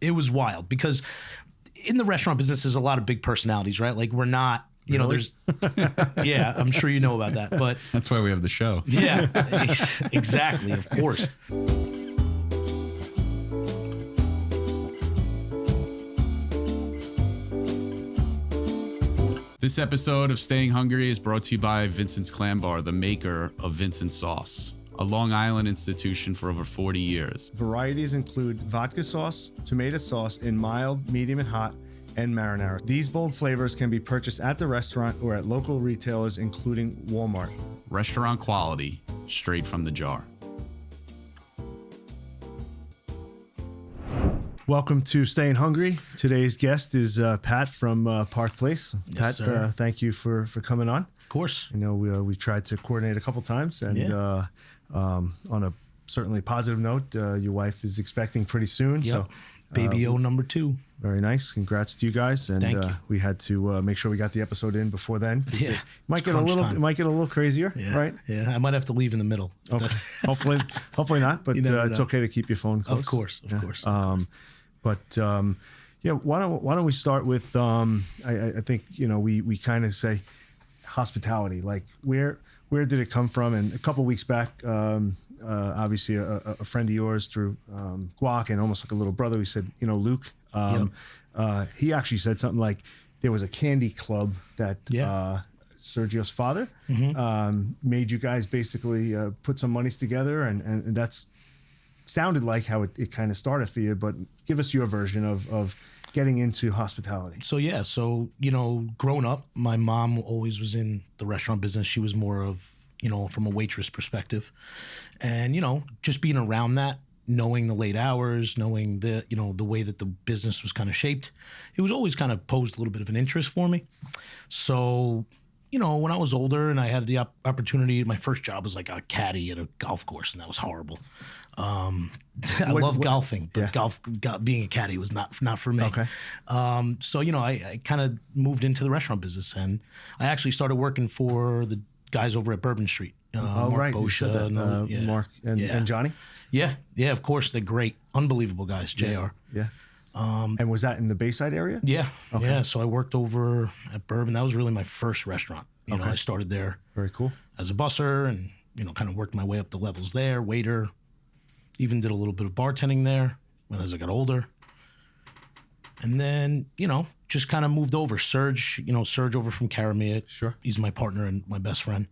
It was wild because in the restaurant business, there's a lot of big personalities, right? Like we're not, you know, there's, yeah, I'm sure you know about that, but that's why we have the show. Yeah, exactly. Of course. This episode of Staying Hungry is brought to you by Vincent's Clam Bar, the maker of Vincent's Sauce, a Long Island institution for over 40 years. Varieties include vodka sauce, tomato sauce in mild, medium, and hot, and marinara. These bold flavors can be purchased at the restaurant or at local retailers, including Walmart. Restaurant quality, straight from the jar. Welcome to Staying Hungry. Today's guest is Pat from Park Place. Yes, Pat, sir. Thank you for coming on. Of course. I know we tried to coordinate a couple times, and on a certainly positive note, your wife is expecting pretty soon. Yep. So, Baby O number 2. Very nice. Congrats to you guys. And Thank you. We had to make sure we got the episode in before then. Yeah. It might get a little crazier, right? Yeah. I might have to leave in the middle. Okay. hopefully not, but it's okay to keep your phone close. Of course. Why don't we start with I think we kind of say hospitality, like where did it come from? And a couple weeks back, obviously a friend of yours through Guac and almost like a little brother, we said, Luke, he actually said something like there was a candy club that Sergio's father made you guys basically put some monies together, and that's sounded like how it kind of started for you, but give us your version of getting into hospitality. So growing up, my mom always was in the restaurant business. She was more of, from a waitress perspective. And, just being around that, knowing the late hours, knowing the way that the business was kind of shaped, it was always kind of posed a little bit of an interest for me. So, when I was older and I had the opportunity, my first job was like a caddy at a golf course, and that was horrible. I love golfing, but being a caddy was not for me. Okay. So, I kind of moved into the restaurant business, and I actually started working for the guys over at Bourbon Street. Mark Boscia, Mark and Johnny. Yeah, of course. They're great. Unbelievable guys, JR. Yeah. And was that in the Bayside area? Yeah. Okay. Yeah. So I worked over at Bourbon. That was really my first restaurant. I started there. Very cool. As a busser, and, kind of worked my way up the levels there, waiter. Even did a little bit of bartending there as I got older. And then, just kind of moved over. Serge over from Caramia. Sure. He's my partner and my best friend.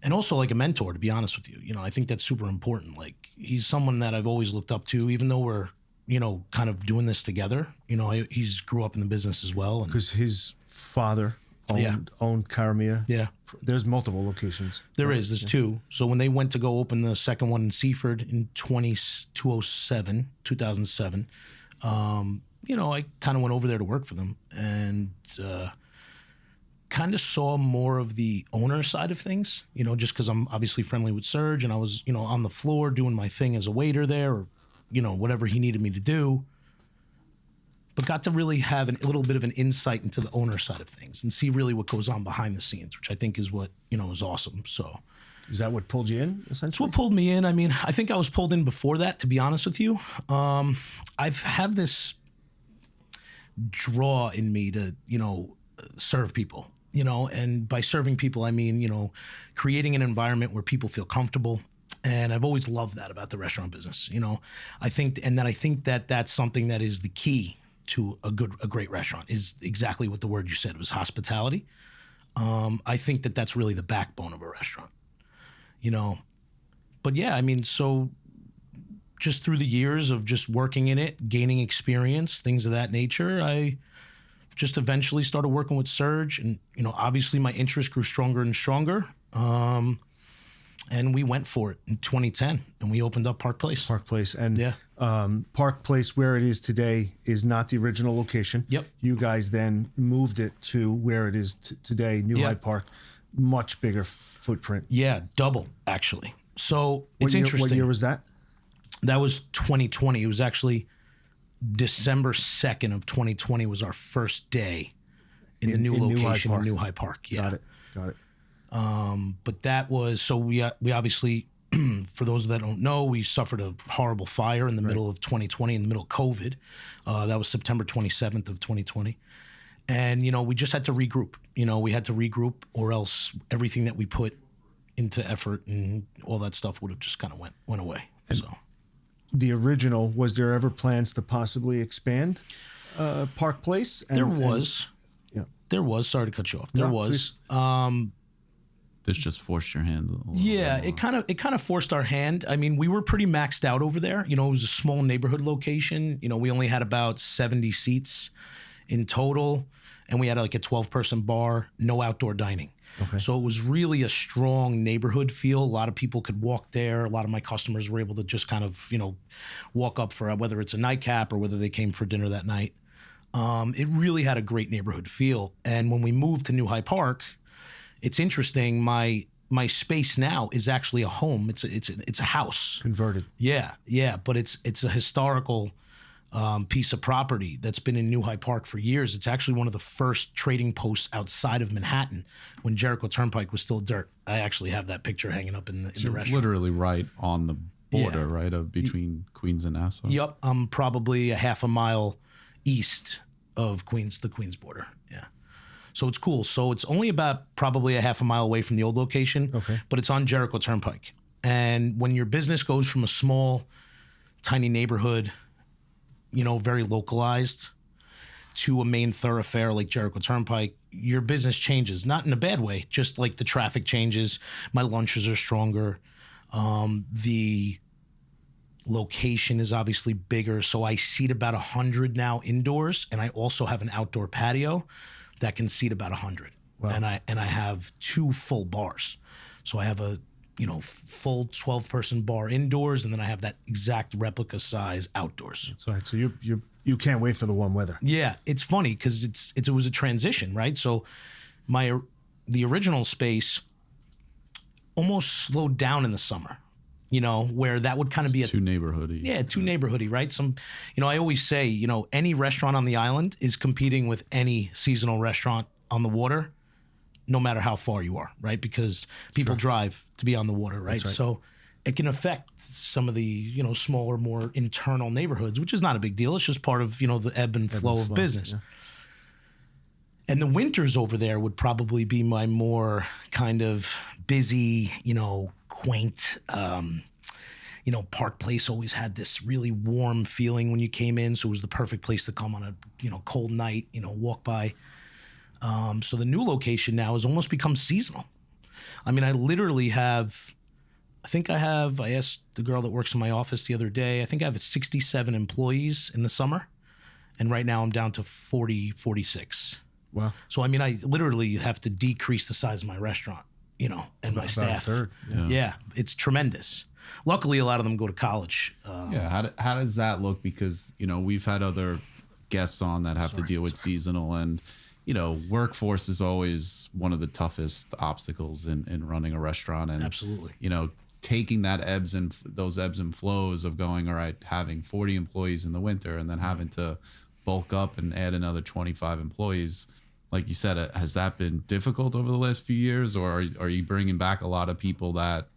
And also like a mentor, to be honest with you. I think that's super important. Like, he's someone that I've always looked up to, even though we're, kind of doing this together. He's grew up in the business as well. Because his father owned Caramia. Yeah. There's multiple locations. There's 2. So when they went to go open the second one in Seaford in 2007, I kind of went over there to work for them, and kind of saw more of the owner side of things, just because I'm obviously friendly with Serge, and I was, on the floor doing my thing as a waiter there, or, whatever he needed me to do. But got to really have a little bit of an insight into the owner side of things and see really what goes on behind the scenes, which I think is what, is awesome. So is that what pulled you in, essentially? It's what pulled me in. I mean, I think I was pulled in before that, to be honest with you. I've had this draw in me to, serve people, and by serving people, I mean, creating an environment where people feel comfortable. And I've always loved that about the restaurant business. I think that that's something that is the key to a great restaurant, is exactly what the word you said was, hospitality. I think that that's really the backbone of a restaurant, But yeah, I mean, so just through the years of just working in it, gaining experience, things of that nature, I just eventually started working with Serge, and, obviously my interest grew stronger and stronger. And we went for it in 2010, and we opened up Park Place. And Park Place, where it is today, is not the original location. Yep. You guys then moved it to where it is today, New Hyde Park, much bigger footprint. Yeah, double, actually. So it's interesting. What year was that? That was 2020. It was actually December 2nd of 2020 was our first day in the new location in New Hyde Park. Yeah. Got it. But that was, so we obviously for those that don't know, we suffered a horrible fire in the middle of 2020, in the middle of COVID. That was September 27th of 2020. And, we just had to regroup. We had to regroup, or else everything that we put into effort and all that stuff would have just kind of went away. So, the original, was there ever plans to possibly expand Park Place? There was. There was. Sorry to cut you off. There was. This just forced your hand. It kind of forced our hand. I mean, we were pretty maxed out over there. It was a small neighborhood location. We only had about 70 seats in total, and we had like a 12-person bar, no outdoor dining. Okay. So it was really a strong neighborhood feel. A lot of people could walk there. A lot of my customers were able to just kind of, walk up for whether it's a nightcap or whether they came for dinner that night. It really had a great neighborhood feel. And when we moved to New High Park, it's interesting. My space now is actually a home. It's a house Converted. Yeah, but it's a historical piece of property that's been in New High Park for years. It's actually one of the first trading posts outside of Manhattan when Jericho Turnpike was still dirt. I actually have that picture hanging up in the restaurant. Literally right on the border, right, of between Queens and Nassau. Yep, I'm probably a half a mile east of the Queens border. Yeah. So it's cool. So it's only about probably a half a mile away from the old location, but it's on Jericho Turnpike. And when your business goes from a small, tiny neighborhood, very localized, to a main thoroughfare like Jericho Turnpike, your business changes. Not in a bad way, just like the traffic changes. My lunches are stronger. The location is obviously bigger. So I seat about 100 now indoors, and I also have an outdoor patio that can seat about 100. Wow. And I have 2 full bars. So I have a full 12-person bar indoors, and then I have that exact replica size outdoors. That's right. So you can't wait for the warm weather. Yeah, it's funny because it was a transition, right? So the original space almost slowed down in the summer. Where that would kind of be too neighborhoody. Yeah, too neighborhoody, right? I always say, any restaurant on the island is competing with any seasonal restaurant on the water, no matter how far you are, right? Because people drive to be on the water, right? So it can affect some of the, smaller, more internal neighborhoods, which is not a big deal. It's just part of, the ebb and flow of business. Yeah. And the winters over there would probably be my more kind of busy, quaint, Park Place always had this really warm feeling when you came in. So it was the perfect place to come on a, cold night, walk by. So the new location now has almost become seasonal. I mean, I literally have, I asked the girl that works in my office the other day, I think I have 67 employees in the summer. And right now I'm down to 46. Wow. So, I mean, I literally have to decrease the size of my restaurant, and my staff. About a third. Yeah, it's tremendous. Luckily, a lot of them go to college. How does that look? Because, we've had other guests on that have to deal with seasonal, and, workforce is always one of the toughest obstacles in running a restaurant. And, absolutely. Taking those ebbs and flows of going, all right, having 40 employees in the winter and then having to bulk up and add another 25 employees. Like you said, has that been difficult over the last few years, or are you bringing back a lot of people that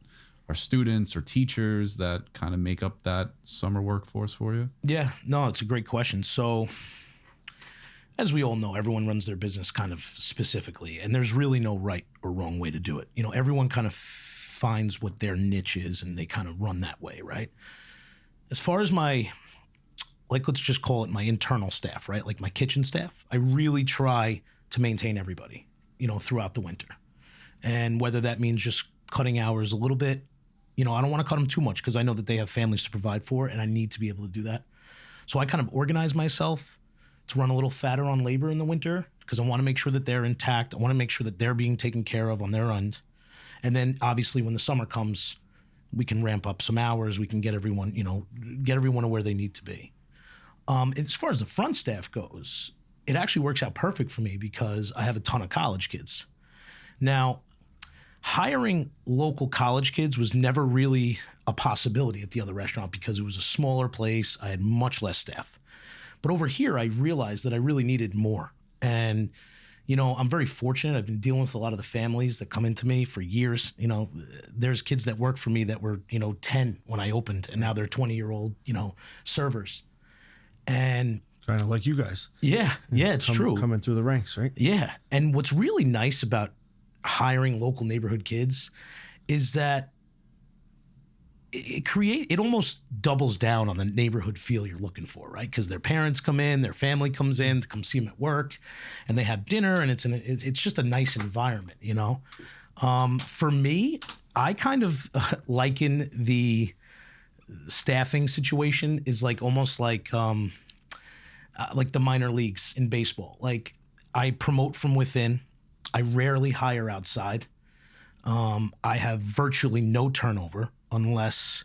are students or teachers that kind of make up that summer workforce for you? Yeah, no, it's a great question. So as we all know, everyone runs their business kind of specifically, and there's really no right or wrong way to do it. Everyone kind of finds what their niche is, and they kind of run that way, right? As far as let's just call it my internal staff, right? Like my kitchen staff, I really try to maintain everybody, throughout the winter. And whether that means just cutting hours a little bit, I don't want to cut them too much because I know that they have families to provide for, and I need to be able to do that. So I kind of organize myself to run a little fatter on labor in the winter because I want to make sure that they're intact. I want to make sure that they're being taken care of on their end. And then obviously when the summer comes, we can ramp up some hours. We can get everyone to where they need to be. As far as the front staff goes, it actually works out perfect for me because I have a ton of college kids. Now, hiring local college kids was never really a possibility at the other restaurant because it was a smaller place. I had much less staff. But over here, I realized that I really needed more. And, I'm very fortunate. I've been dealing with a lot of the families that come into me for years. There's kids that work for me that were, 10 when I opened, and now they're 20-year-old, servers. And kind of like you guys. Yeah, it's true. Coming through the ranks, right? Yeah. And what's really nice about hiring local neighborhood kids is that it almost doubles down on the neighborhood feel you're looking for, right? Because their parents come in, their family comes in to come see them at work, and they have dinner, and it's just a nice environment, For me, I kind of liken the staffing situation is like almost like the minor leagues in baseball. Like, I promote from within. I rarely hire outside. I have virtually no turnover unless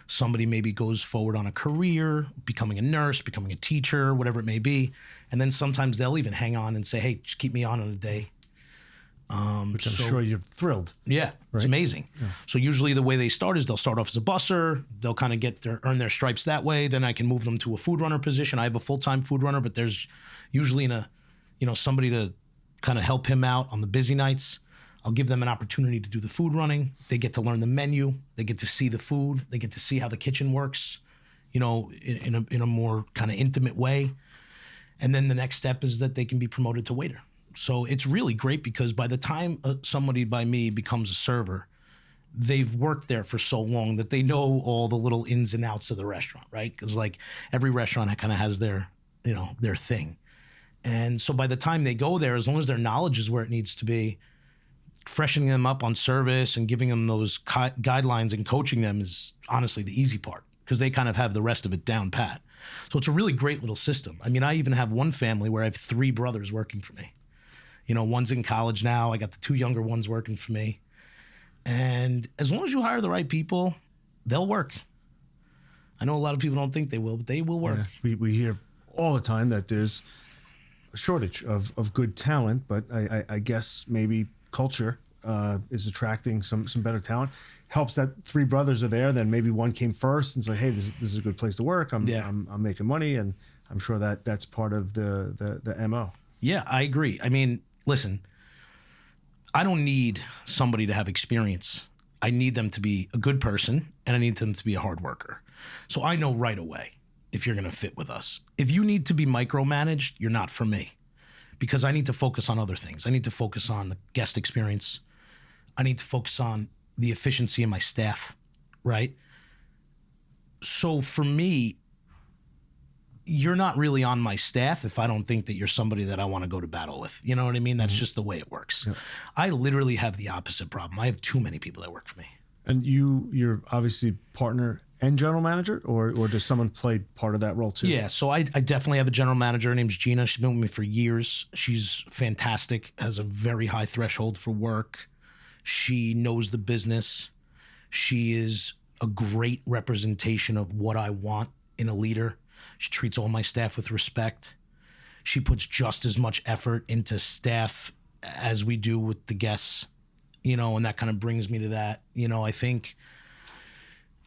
somebody maybe goes forward on a career, becoming a nurse, becoming a teacher, whatever it may be. And then sometimes they'll even hang on and say, hey, just keep me on a day. Which I'm sure you're thrilled. Yeah, right? It's amazing. Yeah. So usually the way they start is they'll start off as a busser. They'll kind of earn their stripes that way. Then I can move them to a food runner position. I have a full-time food runner, but there's usually somebody to kind of help him out on the busy nights. I'll give them an opportunity to do the food running. They get to learn the menu. They get to see the food. They get to see how the kitchen works, in a more kind of intimate way. And then the next step is that they can be promoted to waiter. So it's really great because by the time somebody by me becomes a server, they've worked there for so long that they know all the little ins and outs of the restaurant, right? Because like every restaurant kind of has their thing. And so by the time they go there, as long as their knowledge is where it needs to be, freshening them up on service and giving them those guidelines and coaching them is honestly the easy part because they kind of have the rest of it down pat. So it's a really great little system. I mean, I even have one family where I have 3 brothers working for me. One's in college now. I got the 2 younger ones working for me. And as long as you hire the right people, they'll work. I know a lot of people don't think they will, but they will work. Yeah. We hear all the time that there's a shortage of good talent, but I guess maybe culture is attracting some better talent. Helps that 3 brothers are there, then maybe one came first and say, hey, this is a good place to work. I'm making money, and I'm sure that's part of the MO. Yeah, I agree. I mean, listen, I don't need somebody to have experience. I need them to be a good person, and I need them to be a hard worker. So I know right away if you're going to fit with us. If you need to be micromanaged, you're not for me. Because I need to focus on other things. I need to focus on the guest experience. I need to focus on the efficiency of my staff, right? So for me, you're not really on my staff if I don't think that you're somebody that I want to go to battle with. You know what I mean? That's just the way it works. Yeah. I literally have the opposite problem. I have too many people that work for me. And you're obviously partner and general manager, or does someone play part of that role too? Yeah, so I definitely have a general manager. Her name's Gina. She's been with me for years. She's fantastic, has a very high threshold for work. She knows the business. She is a great representation of what I want in a leader. She treats all my staff with respect. She puts just as much effort into staff as we do with the guests, and that kind of brings me to that.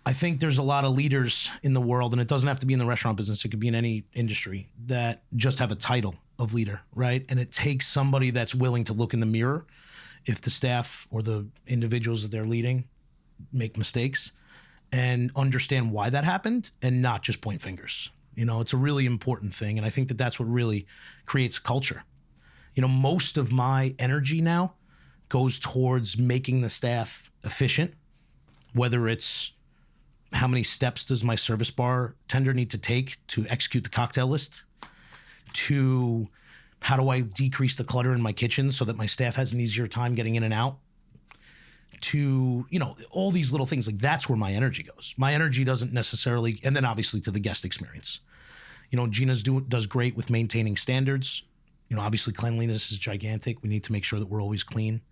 I think there's a lot of leaders in the world, and it doesn't have to be in the restaurant business. It could be in any industry that just have a title of leader, right? And it takes somebody that's willing to look in the mirror if the staff or the individuals that they're leading make mistakes and understand why that happened and not just point fingers. It's a really important thing. And I think that that's what really creates culture. Most of my energy now goes towards making the staff efficient, whether it's how many steps does my service bartender need to take to execute the cocktail list, to how do I decrease the clutter in my kitchen so that my staff has an easier time getting in and out, to, all these little things. Like, that's where my energy goes. My energy doesn't necessarily, and then obviously to the guest experience. Gina does great with maintaining standards. Obviously cleanliness is gigantic. We need to make sure that we're always clean.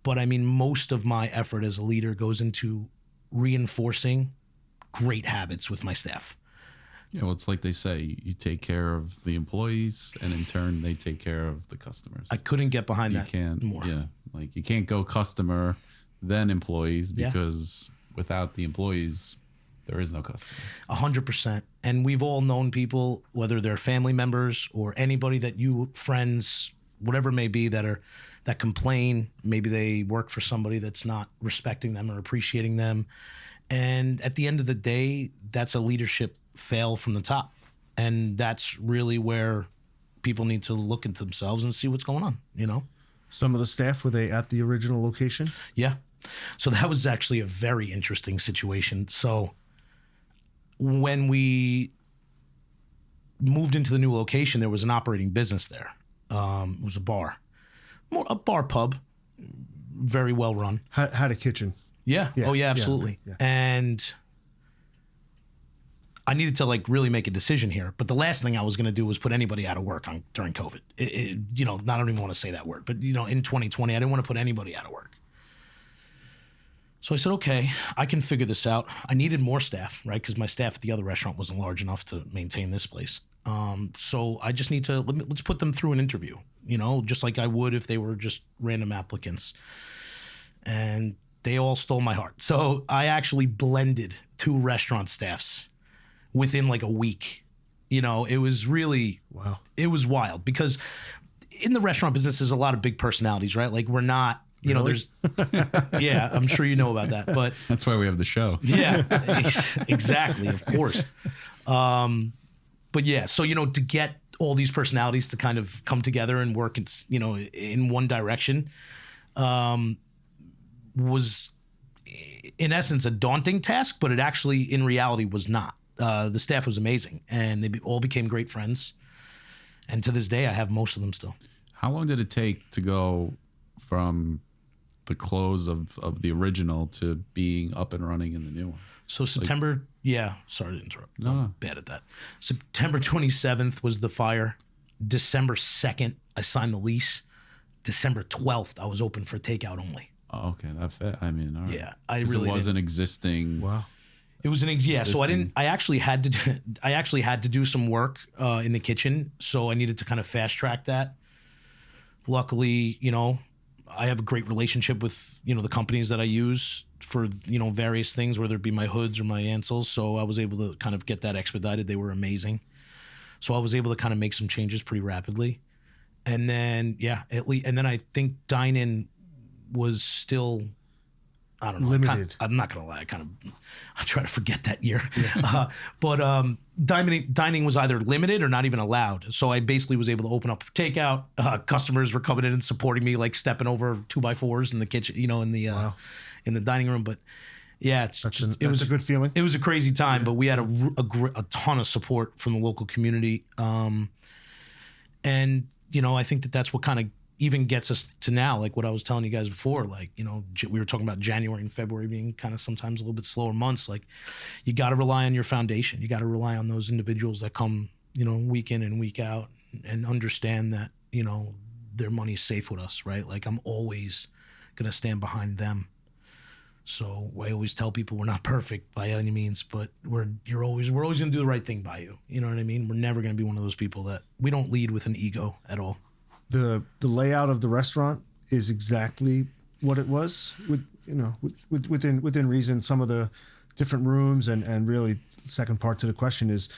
But I mean, most of my effort as a leader goes into reinforcing great habits with my staff. Yeah, well, it's like they say, you take care of the employees, and in turn, they take care of the customers. I couldn't get behind that more. Yeah, like you can't go customer, then employees, because without the employees, there is no customer. 100%. And we've all known people, whether they're family members or anybody that you, friends, whatever it may be that complain. Maybe they work for somebody that's not respecting them or appreciating them. And at the end of the day, that's a leadership fail from the top. And that's really where people need to look into themselves and see what's going on, you know? Some of the staff, were they at the original location? Yeah. So that was actually a very interesting situation. So when we moved into the new location, there was an operating business there. It was a bar pub, very well run. Had a kitchen. Yeah. Oh yeah, absolutely. Yeah. And I needed to like really make a decision here. But the last thing I was going to do was put anybody out of work during COVID. You know, I don't even want to say that word, but you know, in 2020, I didn't want to put anybody out of work. So I said, okay, I can figure this out. I needed more staff, right? Because my staff at the other restaurant wasn't large enough to maintain this place. So I just need to, let's put them through an interview, you know, just like I would if they were just random applicants. And they all stole my heart. So I actually blended 2 restaurant staffs within like a week. You know, it was really, wow. It was wild because in the restaurant business, there's a lot of big personalities, right? Like we're not, you know, there's, yeah, I'm sure you know about that, but that's why we have the show. Yeah, exactly. Of course. But yeah, so, you know, to get all these personalities to kind of come together and work, you know, in one direction, was in essence a daunting task, but it actually in reality was not. The staff was amazing and they all became great friends. And to this day, I have most of them still. How long did it take to go from the close of the original to being up and running in the new one? So September, sorry to interrupt. No, I'm bad at that. September 27th was the fire. December 2nd, I signed the lease. December 12th, I was open for takeout only. Oh, okay. That fit. I mean, all right. Yeah, I really it wasn't didn't. Existing. Wow. It was so I actually had to do some work in the kitchen. So I needed to kind of fast track that. Luckily, you know, I have a great relationship with, you know, the companies that I use for, you know, various things, whether it be my hoods or my ansels. So I was able to kind of get that expedited. They were amazing. So I was able to kind of make some changes pretty rapidly. And then, and then I think dine-in was still, I don't know. Limited. I'm not going to lie. I try to forget that year. Yeah. But dining was either limited or not even allowed. So I basically was able to open up for takeout. Customers were coming in and supporting me, like stepping over 2x4s in the kitchen, you know, in the dining room. But yeah, it was a good feeling. It was a crazy time, but we had a ton of support from the local community. And, you know, I think that's what kind of even gets us to now, like what I was telling you guys before, like, you know, we were talking about January and February being kind of sometimes a little bit slower months. Like you got to rely on your foundation. You got to rely on those individuals that come, you know, week in and week out and understand that, you know, their money's safe with us, right? Like I'm always going to stand behind them. So I always tell people we're not perfect by any means, but we're always going to do the right thing by you. You know what I mean? We're never going to be one of those people that we don't lead with an ego at all. The layout of the restaurant is exactly what it was, within reason. Some of the different rooms and really the second part to the question is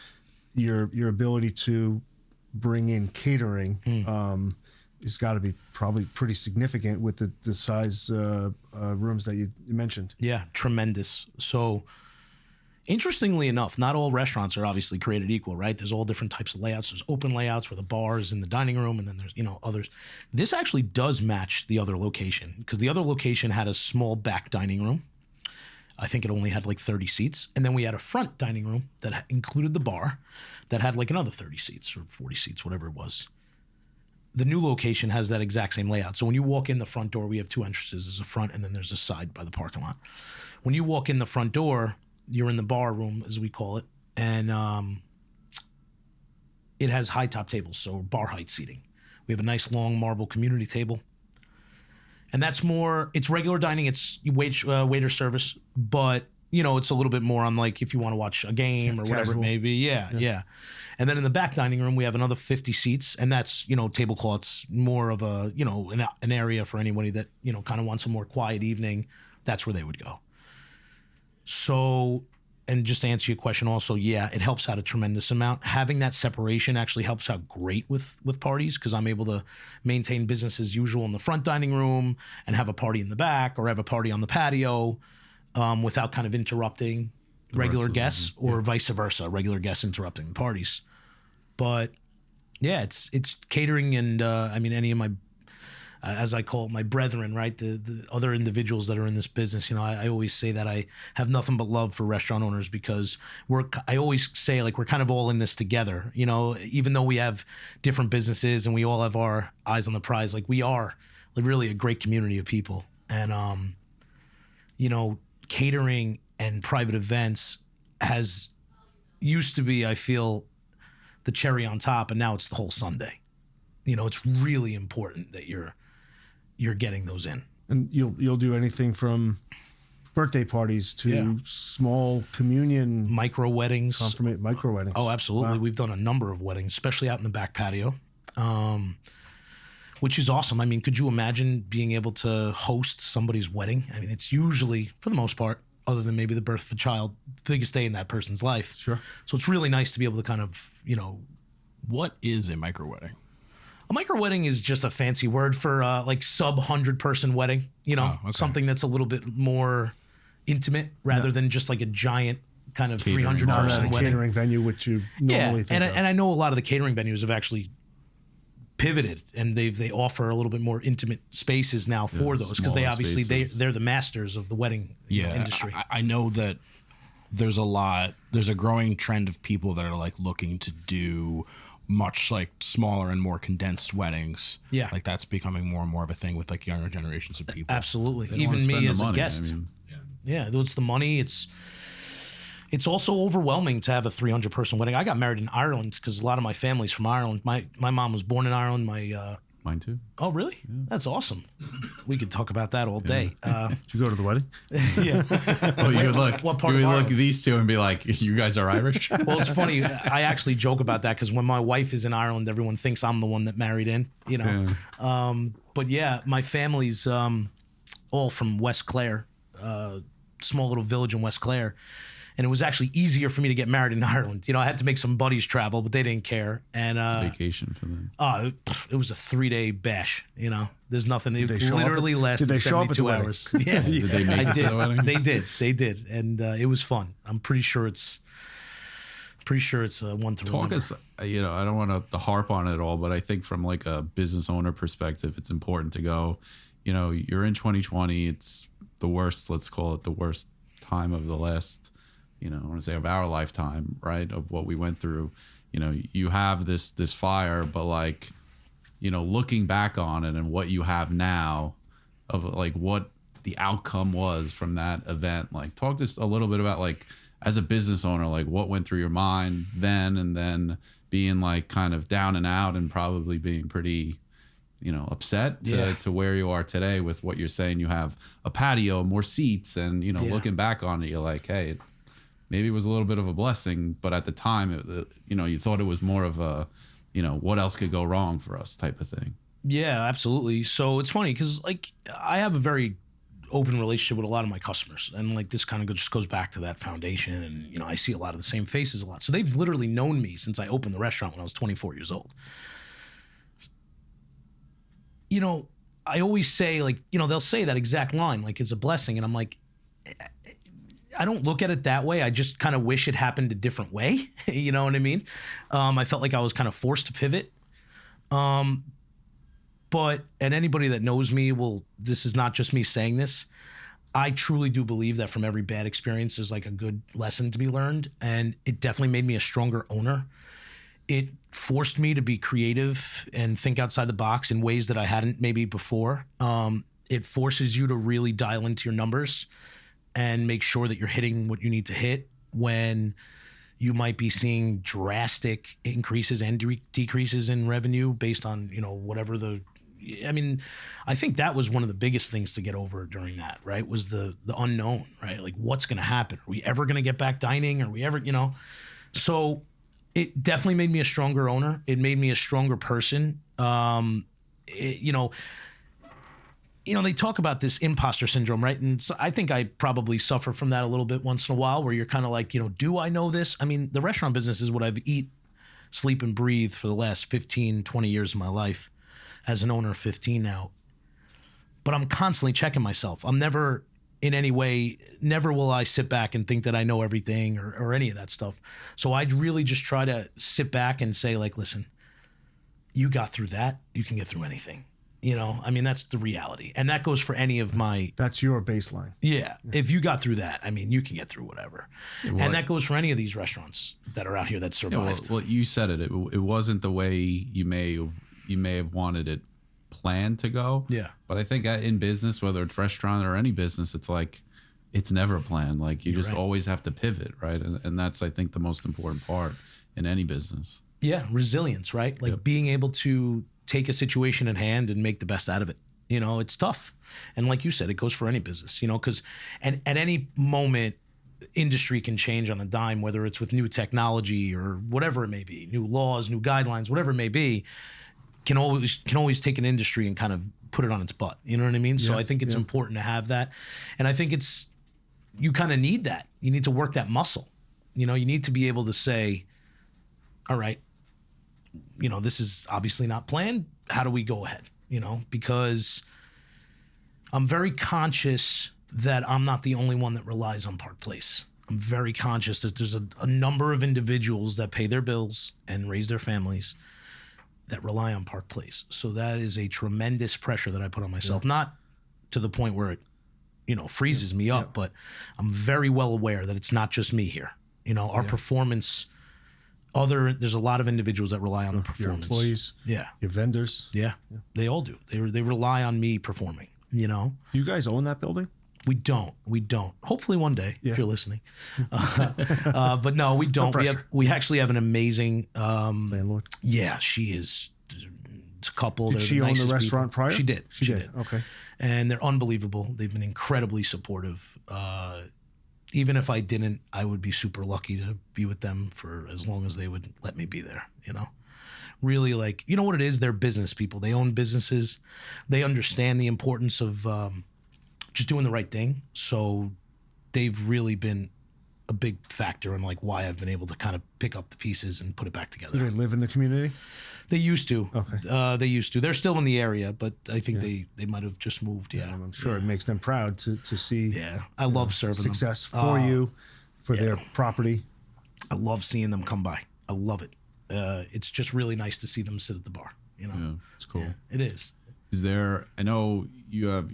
your ability to bring in catering has got to be probably pretty significant with the size rooms that you mentioned. Yeah, tremendous. So interestingly enough, not all restaurants are obviously created equal, right? There's all different types of layouts. There's open layouts where the bar is in the dining room, and then there's, you know, others. This actually does match the other location because the other location had a small back dining room. I think it only had like 30 seats. And then we had a front dining room that included the bar that had like another 30 seats or 40 seats, whatever it was. The new location has that exact same layout. So when you walk in the front door, we have 2 entrances. There's a front and then there's a side by the parking lot. When you walk in the front door, you're in the bar room, as we call it, and it has high top tables, so bar height seating. We have a nice long marble community table, and that's more. It's regular dining. It's waiter service, but you know it's a little bit more on like if you want to watch a game or whatever it may be. Yeah. And then in the back dining room, we have another 50 seats, and that's, you know, tablecloths, more of a, you know, an area for anybody that, you know, kind of wants a more quiet evening. That's where they would go. So and just to answer your question also, yeah, it helps out a tremendous amount. Having that separation actually helps out great with parties, because I'm able to maintain business as usual in the front dining room and have a party in the back, or have a party on the patio, without kind of interrupting regular guests, or vice versa, regular guests interrupting the parties. But yeah, it's catering, and I mean, any of my, as I call it, my brethren, right? The other individuals that are in this business, I always say that I have nothing but love for restaurant owners, because I always say, like, we're kind of all in this together, even though we have different businesses and we all have our eyes on the prize, like, we are really a great community of people. And, catering and private events used to be, I feel, the cherry on top, and now it's the whole sundae. It's really important that you're getting those in. And you'll do anything from birthday parties to small communion, micro weddings, micro weddings. Oh, absolutely. Wow. We've done a number of weddings, especially out in the back patio, which is awesome. I mean, could you imagine being able to host somebody's wedding? I mean, it's usually, for the most part, other than maybe the birth of a child, the biggest day in that person's life. Sure. So it's really nice to be able to kind of, What is a micro wedding? A micro wedding is just a fancy word for like sub 100-person wedding, something that's a little bit more intimate rather than just like a giant kind of 300-person wedding. Catering venue, which you normally think of. And I know a lot of the catering venues have actually pivoted, and they offer a little bit more intimate spaces now for those, because they obviously they're the masters of the wedding industry. I know that there's a growing trend of people that are like looking to do much like smaller and more condensed weddings. Yeah. Like that's becoming more and more of a thing with like younger generations of people. Absolutely. Even me as a guest. Yeah, it's the money. It's also overwhelming to have a 300-person wedding. I got married in Ireland because a lot of my family's from Ireland. My mom was born in Ireland. Mine too. Oh, really? Yeah. That's awesome. We could talk about that all day. Did you go to the wedding? Yeah. Well, you would look at these two and be like, you guys are Irish? Well, it's funny. I actually joke about that because when my wife is in Ireland, everyone thinks I'm the one that married in, Yeah. But yeah, my family's all from West Clare, small little village in West Clare. And it was actually easier for me to get married in Ireland. I had to make some buddies travel, but they didn't care. And it's a vacation for them. It was a 3-day bash. There's nothing. It literally lasted 72 hours. Yeah. Did they make it to the wedding? They did, and it was fun. I'm pretty sure it's one to Talk remember. us. I don't want to harp on it all, but I think from like a business owner perspective, it's important to go. You're in 2020. It's the worst. Let's call it the worst time of the last. I want to say of our lifetime, right? Of what we went through. You have this fire, but like, looking back on it and what you have now, of like what the outcome was from that event. Like, talk to us a little bit about like, as a business owner, like what went through your mind then, and then being like kind of down and out, and probably being pretty, upset to where you are today with what you're saying. You have a patio, more seats, and looking back on it, you're like, hey. Maybe it was a little bit of a blessing, but at the time, you thought it was more of a, what else could go wrong for us type of thing. Yeah, absolutely. So it's funny because like I have a very open relationship with a lot of my customers, and like this kind of just goes back to that foundation, and I see a lot of the same faces a lot. So they've literally known me since I opened the restaurant when I was 24 years old. I always say like, they'll say that exact line, like it's a blessing, and I'm like, I don't look at it that way. I just kind of wish it happened a different way. You know what I mean? I felt like I was kind of forced to pivot. And anybody that knows me this is not just me saying this. I truly do believe that from every bad experience, there's like a good lesson to be learned. And it definitely made me a stronger owner. It forced me to be creative and think outside the box in ways that I hadn't maybe before. It forces you to really dial into your numbers and make sure that you're hitting what you need to hit when you might be seeing drastic increases and decreases in revenue based on, whatever I think that was one of the biggest things to get over during that, right? Was the unknown, right? Like what's going to happen? Are we ever going to get back dining? Are we ever, So it definitely made me a stronger owner. It made me a stronger person. you know, they talk about this imposter syndrome, right? And so I think I probably suffer from that a little bit once in a while, where you're kind of like, you know, do I know this? I mean, the restaurant business is what I've eat, sleep, and breathe for the last 15, 20 years of my life as an owner of 15 now. But I'm constantly checking myself. I'm never in any way, never will I sit back and think that I know everything or any of that stuff. So I'd really just try to sit back and say, like, listen, you got through that, you can get through anything. You know, I mean, that's the reality. And that goes for any of my... That's your baseline. Yeah. If you got through that, I mean, you can get through whatever. And that goes for any of these restaurants that are out here that survived. Well, you said it. It wasn't the way you may have wanted it planned to go. Yeah. But I think in business, whether it's restaurant or any business, it's like, it's never planned. Like, you just always have to pivot, right? And that's, I think, the most important part in any business. Yeah. Resilience, right? Like being able to take a situation in hand and make the best out of it. You know, it's tough. And like you said, it goes for any business, you know, because at any moment, industry can change on a dime, whether it's with new technology or whatever it may be, new laws, new guidelines, whatever it may be, can always take an industry and kind of put it on its butt. You know what I mean? So I think it's important to have that. And I think you kind of need that. You need to work that muscle. You know, you need to be able to say, all right, you know, this is obviously not planned. How do we go ahead? You know, because I'm very conscious that I'm not the only one that relies on Park Place. I'm very conscious that there's a number of individuals that pay their bills and raise their families that rely on Park Place. So that is a tremendous pressure that I put on myself, not to the point where it, you know, freezes me up, but I'm very well aware that it's not just me here. You know, our performance... There's a lot of individuals that rely on the performance. Your employees, your vendors. Yeah, they all do. They rely on me performing, you know? Do you guys own that building? We don't. Hopefully one day, if you're listening. But no, we don't. We actually have an amazing... landlord? Yeah, she is... It's a couple. Did she own the restaurant prior? She did. She did. Okay. And they're unbelievable. They've been incredibly supportive. Even if I didn't, I would be super lucky to be with them for as long as they would let me be there, you know? Really, like, you know what it is? They're business people. They own businesses. They understand the importance of just doing the right thing. So they've really been a big factor in, like, why I've been able to kind of pick up the pieces and put it back together. Do they live in the community? They used to. Okay. They used to. They're still in the area, but I think they might have just moved. Yeah. I'm sure it makes them proud to see. Yeah. I love serving success them. for you, for their property. I love seeing them come by. I love it. It's just really nice to see them sit at the bar. You know, Yeah, it's cool. Yeah, it is. Is there? I know you have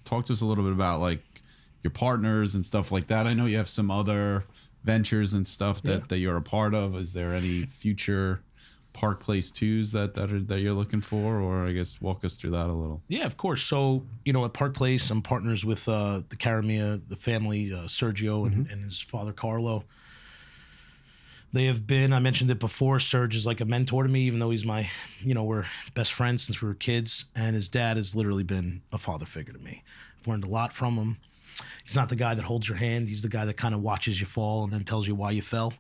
talked to us a little bit about, like, your partners and stuff like that. I know you have some other ventures and stuff that you're a part of. Is there any future Park Place 2s that you're looking for, or I guess walk us through that a little? Yeah, of course. So, you know, at Park Place, I'm partners with the Caramia, the family, Sergio and his father, Carlo. They have been, I mentioned it before, Serge is like a mentor to me, even though he's my, you know, we're best friends since we were kids. And his dad has literally been a father figure to me. I've learned a lot from him. He's not the guy that holds your hand. He's the guy that kind of watches you fall and then tells you why you fell.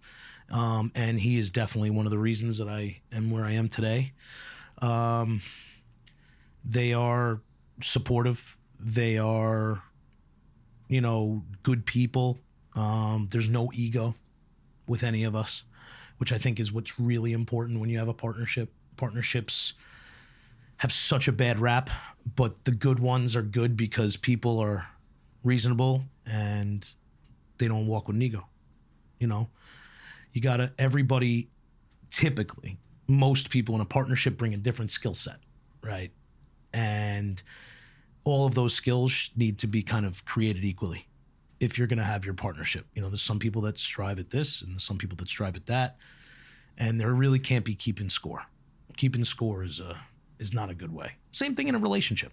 And he is definitely one of the reasons that I am where I am today. They are supportive. They are, you know, good people. There's no ego with any of us, which I think is what's really important when you have a partnership. Partnerships have such a bad rap, but the good ones are good because people are reasonable and they don't walk with an ego, you know? Everybody, typically, most people in a partnership bring a different skill set, right? And all of those skills need to be kind of created equally if you're going to have your partnership. You know, there's some people that strive at this and there's some people that strive at that. And there really can't be keeping score. Keeping score is not a good way. Same thing in a relationship,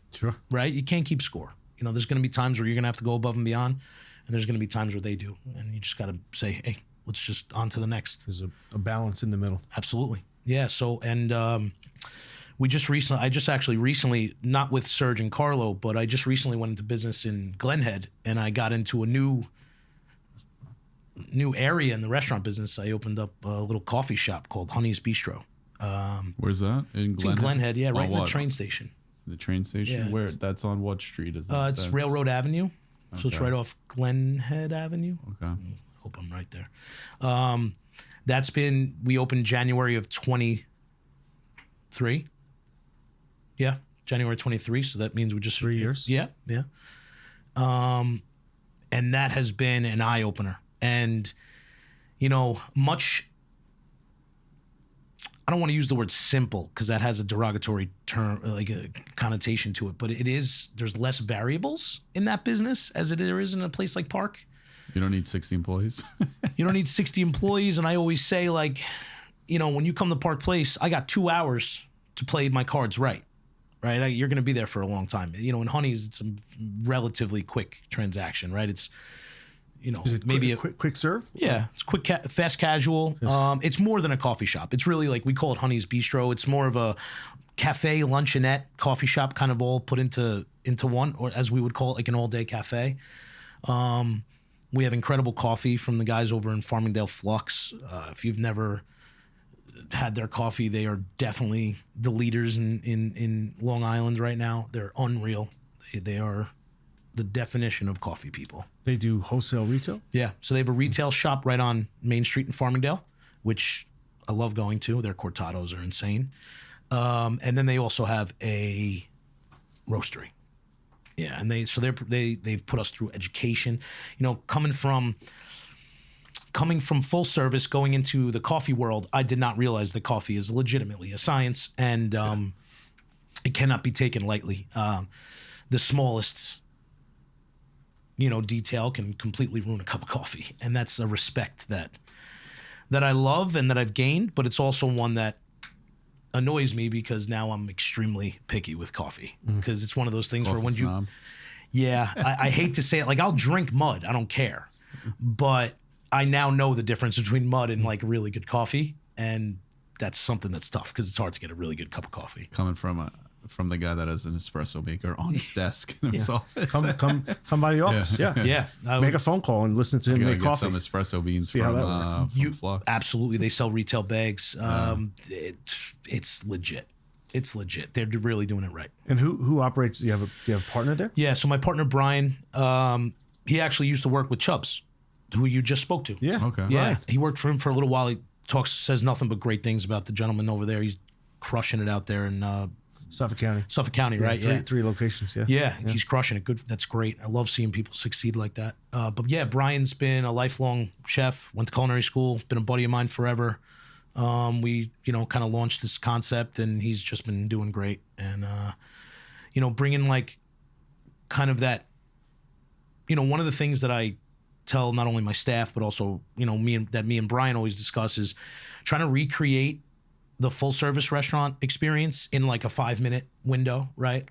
right? You can't keep score. You know, there's going to be times where you're going to have to go above and beyond, and there's going to be times where they do. And you just got to say, hey, let's just on to the next. There's a balance in the middle. Absolutely. Yeah. So, and I just actually recently, not with Serge and Carlo, but I just recently went into business in Glenhead, and I got into a new area in the restaurant business. I opened up a little coffee shop called Honey's Bistro. Where's that? In Glenhead? In Glenhead, yeah, right in the train station. The train station? Yeah. Where? That's on what street? Is it? It's Railroad Avenue. So it's Okay. right off Glenhead Avenue. Okay. Hope I'm right there. We opened January of 23. Yeah, January 23. So that means we just 3 years. Yeah. And that has been an eye opener. And, I don't want to use the word simple because that has a derogatory term, like a connotation to it, but there's less variables in that business as there is in a place like Park. You don't need 60 employees. You don't need 60 employees. And I always say, when you come to Park Place, I got 2 hours to play my cards right? You're going to be there for a long time. In Honey's, it's a relatively quick transaction, right? It's, Is it maybe quick serve? Yeah, it's quick, fast casual. It's more than a coffee shop. It's really we call it Honey's Bistro. It's more of a cafe, luncheonette, coffee shop, kind of all put into one, or as we would call it, an all-day cafe. We have incredible coffee from the guys over in Farmingdale Flux. If you've never had their coffee, they are definitely the leaders in Long Island right now. They're unreal. They are the definition of coffee people. They do wholesale retail? Yeah. So they have a retail shop right on Main Street in Farmingdale, which I love going to. Their cortados are insane. And then they also have a roastery. Yeah. And they've put us through education, coming from full service, going into the coffee world. I did not realize that coffee is legitimately a science, and it cannot be taken lightly. The smallest detail can completely ruin a cup of coffee. And that's a respect that I love and that I've gained, but it's also one that annoys me because now I'm extremely picky with coffee, because it's one of those things Coffee where when snob. I hate to say it, I'll drink mud. I don't care. But I now know the difference between mud and really good coffee. And that's something that's tough because it's hard to get a really good cup of coffee. Coming from the guy that has an espresso maker on his desk in his office. Come by the office. Yeah. Yeah. Make a phone call and listen to him Gotta make get coffee. some espresso beans See how that from Flux. Absolutely. They sell retail bags. It's legit. It's legit. They're really doing it right. And who operates? Do you have a partner there? Yeah. So my partner, Brian, he actually used to work with Chubbs, who you just spoke to. Yeah. Okay. Yeah. Right. He worked for him for a little while. He says nothing but great things about the gentleman over there. He's crushing it out there in Suffolk County. Right? Three locations. Yeah. Yeah, he's crushing it. Good. That's great. I love seeing people succeed like that. But yeah, Brian's been a lifelong chef, went to culinary school, been a buddy of mine forever. We, kind of launched this concept, and he's just been doing great. And, bringing kind of that, one of the things that I tell not only my staff, but also, me and Brian always discuss is trying to recreate the full service restaurant experience in a 5-minute window, right?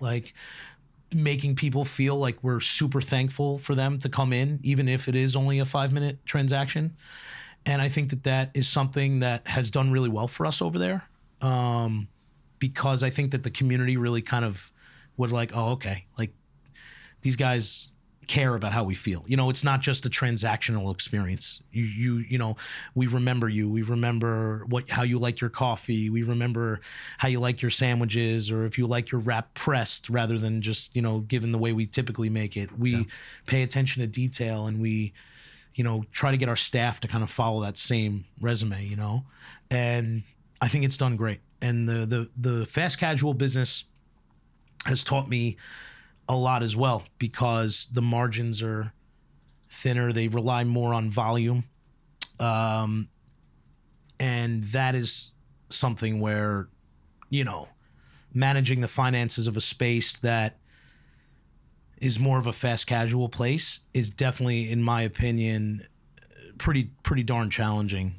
Making people feel like we're super thankful for them to come in, even if it is only a 5-minute transaction. And I think that is something that has done really well for us over there. Because I think that the community really kind of would oh, okay. These guys care about how we feel. It's not just a transactional experience. We remember you. We remember how you like your coffee. We remember how you like your sandwiches, or if you like your wrap pressed rather than just, given the way we typically make it. We pay attention to detail, and we, try to get our staff to kind of follow that same resume, and I think it's done great. And the fast casual business has taught me a lot as well, because the margins are thinner. They rely more on volume. And that is something where, managing the finances of a space that is more of a fast casual place is definitely, in my opinion, pretty darn challenging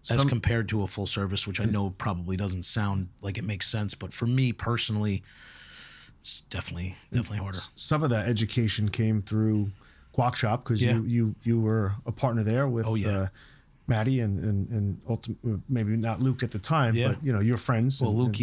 as compared to a full service, which I know probably doesn't sound like it makes sense. But for me personally, it's definitely harder. Some of that education came through Guac Shop, because you were a partner there with Maddie and maybe not Luke at the time, but your friends. Well, Luke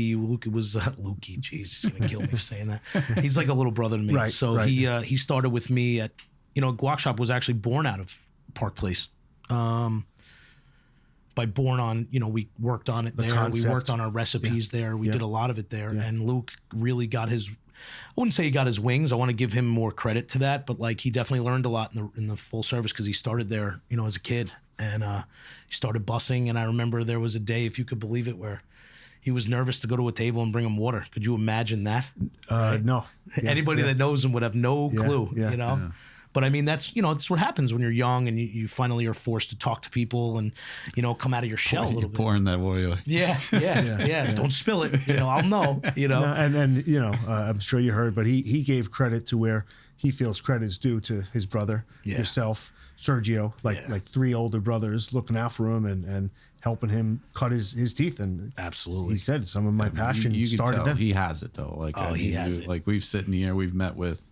was Lukey. Jeez, he's gonna kill me for saying that. He's like a little brother to me. Right, so right. he started with me at Guac Shop was actually born out of Park Place. By born on, we worked on it there. Concept. We worked on our recipes there. We did a lot of it there, and Luke really got his wouldn't say he got his wings. I want to give him more credit to that, but like he definitely learned a lot in the full service because he started there, you know, as a kid, and he started bussing. And I remember there was a day, if you could believe it, where he was nervous to go to a table and bring him water. Could you imagine that? No. Yeah, Anybody that knows him would have no clue, you know? Yeah. But I mean, that's what happens when you're young and you finally are forced to talk to people and, you know, come out of your shell a little bit. Pouring that water. Yeah. Don't spill it. You know, I'll know, you know. No, and you know, I'm sure you heard, but he gave credit to where he feels credit is due to his brother, yourself, Sergio, like 3 older brothers looking out for him and helping him cut his teeth. And absolutely, he said some of my passion you started can tell then. He has it though. Like he has it. Like we've sitting here, we've met with,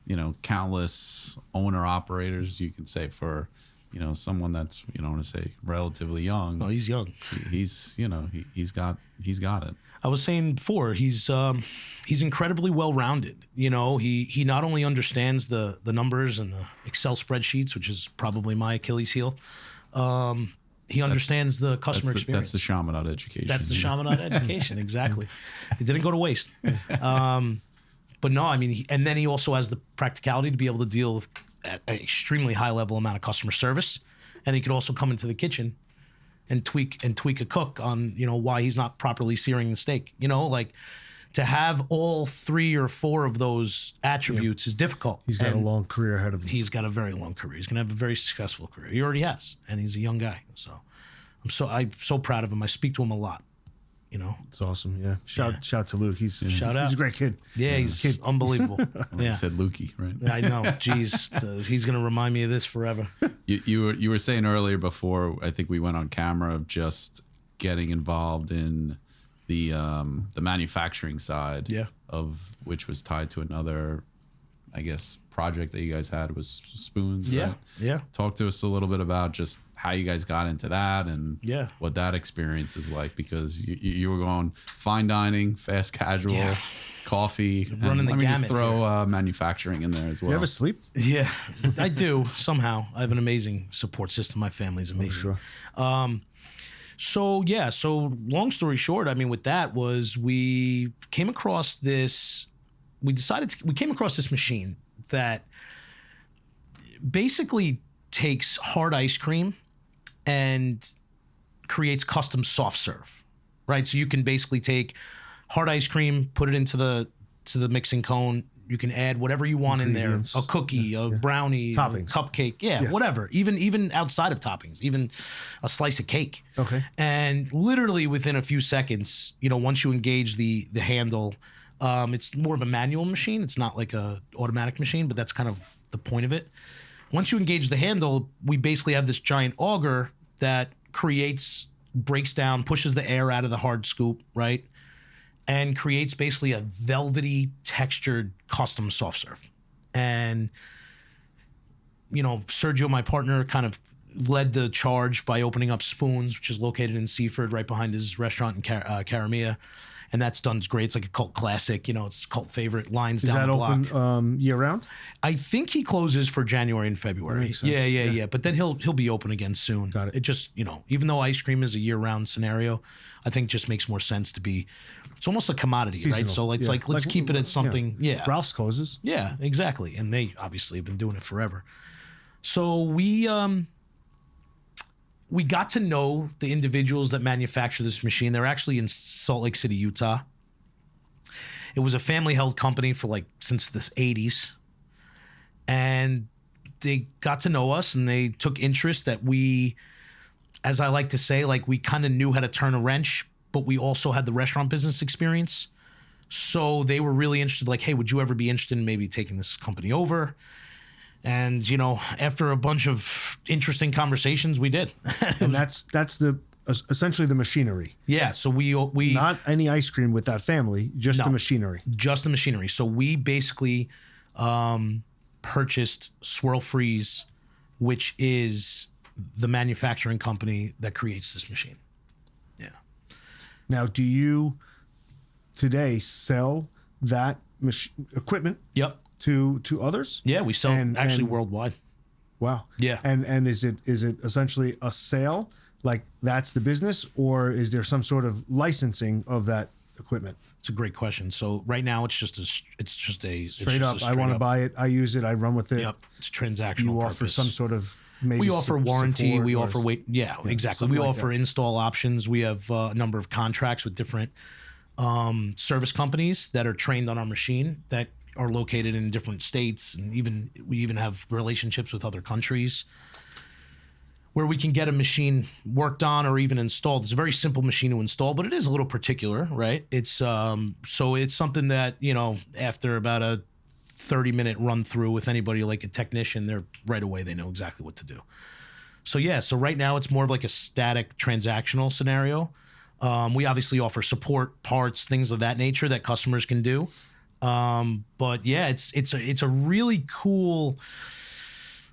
you know, countless owner operators. You could say for, you know, someone that's, you know, I want to say relatively young. Oh, he's young. He's, you know, he's got it. I was saying before, he's incredibly well-rounded. You know, he not only understands the numbers and the Excel spreadsheets, which is probably my Achilles heel. He understands the customer experience. That's the Chaminade education. That's the Chaminade education, exactly. It didn't go to waste. But no, I mean, and then he also has the practicality to be able to deal with an extremely high level amount of customer service, and he could also come into the kitchen and tweak a cook on, you know, why he's not properly searing the steak. You know, like to have all 3 or 4 of those attributes is difficult. He's got a long career ahead of him. He's got a very long career. He's going to have a very successful career. He already has, and he's a young guy. So I'm so proud of him. I speak to him a lot. You know, it's awesome. Yeah. Shout to Luke. He's a great kid. Yeah, he's unbelievable. You said Lukey, right? I know. Jeez, he's gonna remind me of this forever. You were saying earlier before I think we went on camera of just getting involved in the manufacturing side. Yeah. Of which was tied to another, I guess, project that you guys had was spoons. Yeah. Right? Yeah. Talk to us a little bit about just how you guys got into that and what that experience is like, because you were going fine dining, fast casual, coffee, running the let me just gamut throw manufacturing in there as well. You ever sleep? Yeah, I do somehow. I have an amazing support system. My family's amazing. Oh, sure. So long story short, I mean, with that was we came across this machine that basically takes hard ice cream and creates custom soft serve, right? So you can basically take hard ice cream, put it into the mixing cone. You can add whatever you want in there, a cookie, a brownie, toppings, a cupcake, whatever. Even outside of toppings, even a slice of cake. Okay. And literally within a few seconds, you know, once you engage the handle, it's more of a manual machine. It's not like a automatic machine, but that's kind of the point of it. Once you engage the handle, we basically have this giant auger that breaks down, pushes the air out of the hard scoop, right? And creates basically a velvety, textured, custom soft serve. And, you know, Sergio, my partner, kind of led the charge by opening up Spoons, which is located in Seaford, right behind his restaurant in Caramia. And that's done great. It's like a cult classic. You know, it's a cult favorite. Lines down the block. Is that open year round? I think he closes for January and February. Yeah. But then he'll be open again soon. Got it. It just, you know, even though ice cream is a year-round scenario, I think it just makes more sense to be. It's almost a commodity, Seasonal. Right? So it's like let's keep it at something. Yeah. Ralph's closes. Yeah, exactly. And they obviously have been doing it forever. So we got to know the individuals that manufacture this machine. They're actually in Salt Lake City, Utah. It was a family-held company for since the 80s. And they got to know us and they took interest that we, as I like to say, we kind of knew how to turn a wrench, but we also had the restaurant business experience. So they were really interested, hey, would you ever be interested in maybe taking this company over? And, you know, after a bunch of interesting conversations, we did. And that's essentially the machinery. Yeah. So we not any ice cream with that family, just the machinery. Just the machinery. So we basically purchased Swirl Freeze, which is the manufacturing company that creates this machine. Yeah. Now, do you today sell that equipment? Yep. To others? Yeah, we sell actually worldwide. Wow. Yeah. And is it essentially a sale? Like that's the business, or is there some sort of licensing of that equipment? It's a great question. So right now it's just a Straight up, I want to buy it. I use it. I run with it. Yep, it's transactional. You offer purpose. some sort of maybe we offer warranty. support We or- offer exactly. We like offer that. install options. We have a number of contracts with different service companies that are trained on our machine that are located in different states, and we even have relationships with other countries where we can get a machine worked on or even installed. It's a very simple machine to install, but it is a little particular, right? It's so it's something that, after about a 30-minute run through with anybody like a technician, they're right away, they know exactly what to do. So right now it's more of like a static transactional scenario. We obviously offer support, parts, things of that nature that customers can do. But yeah, it's a really cool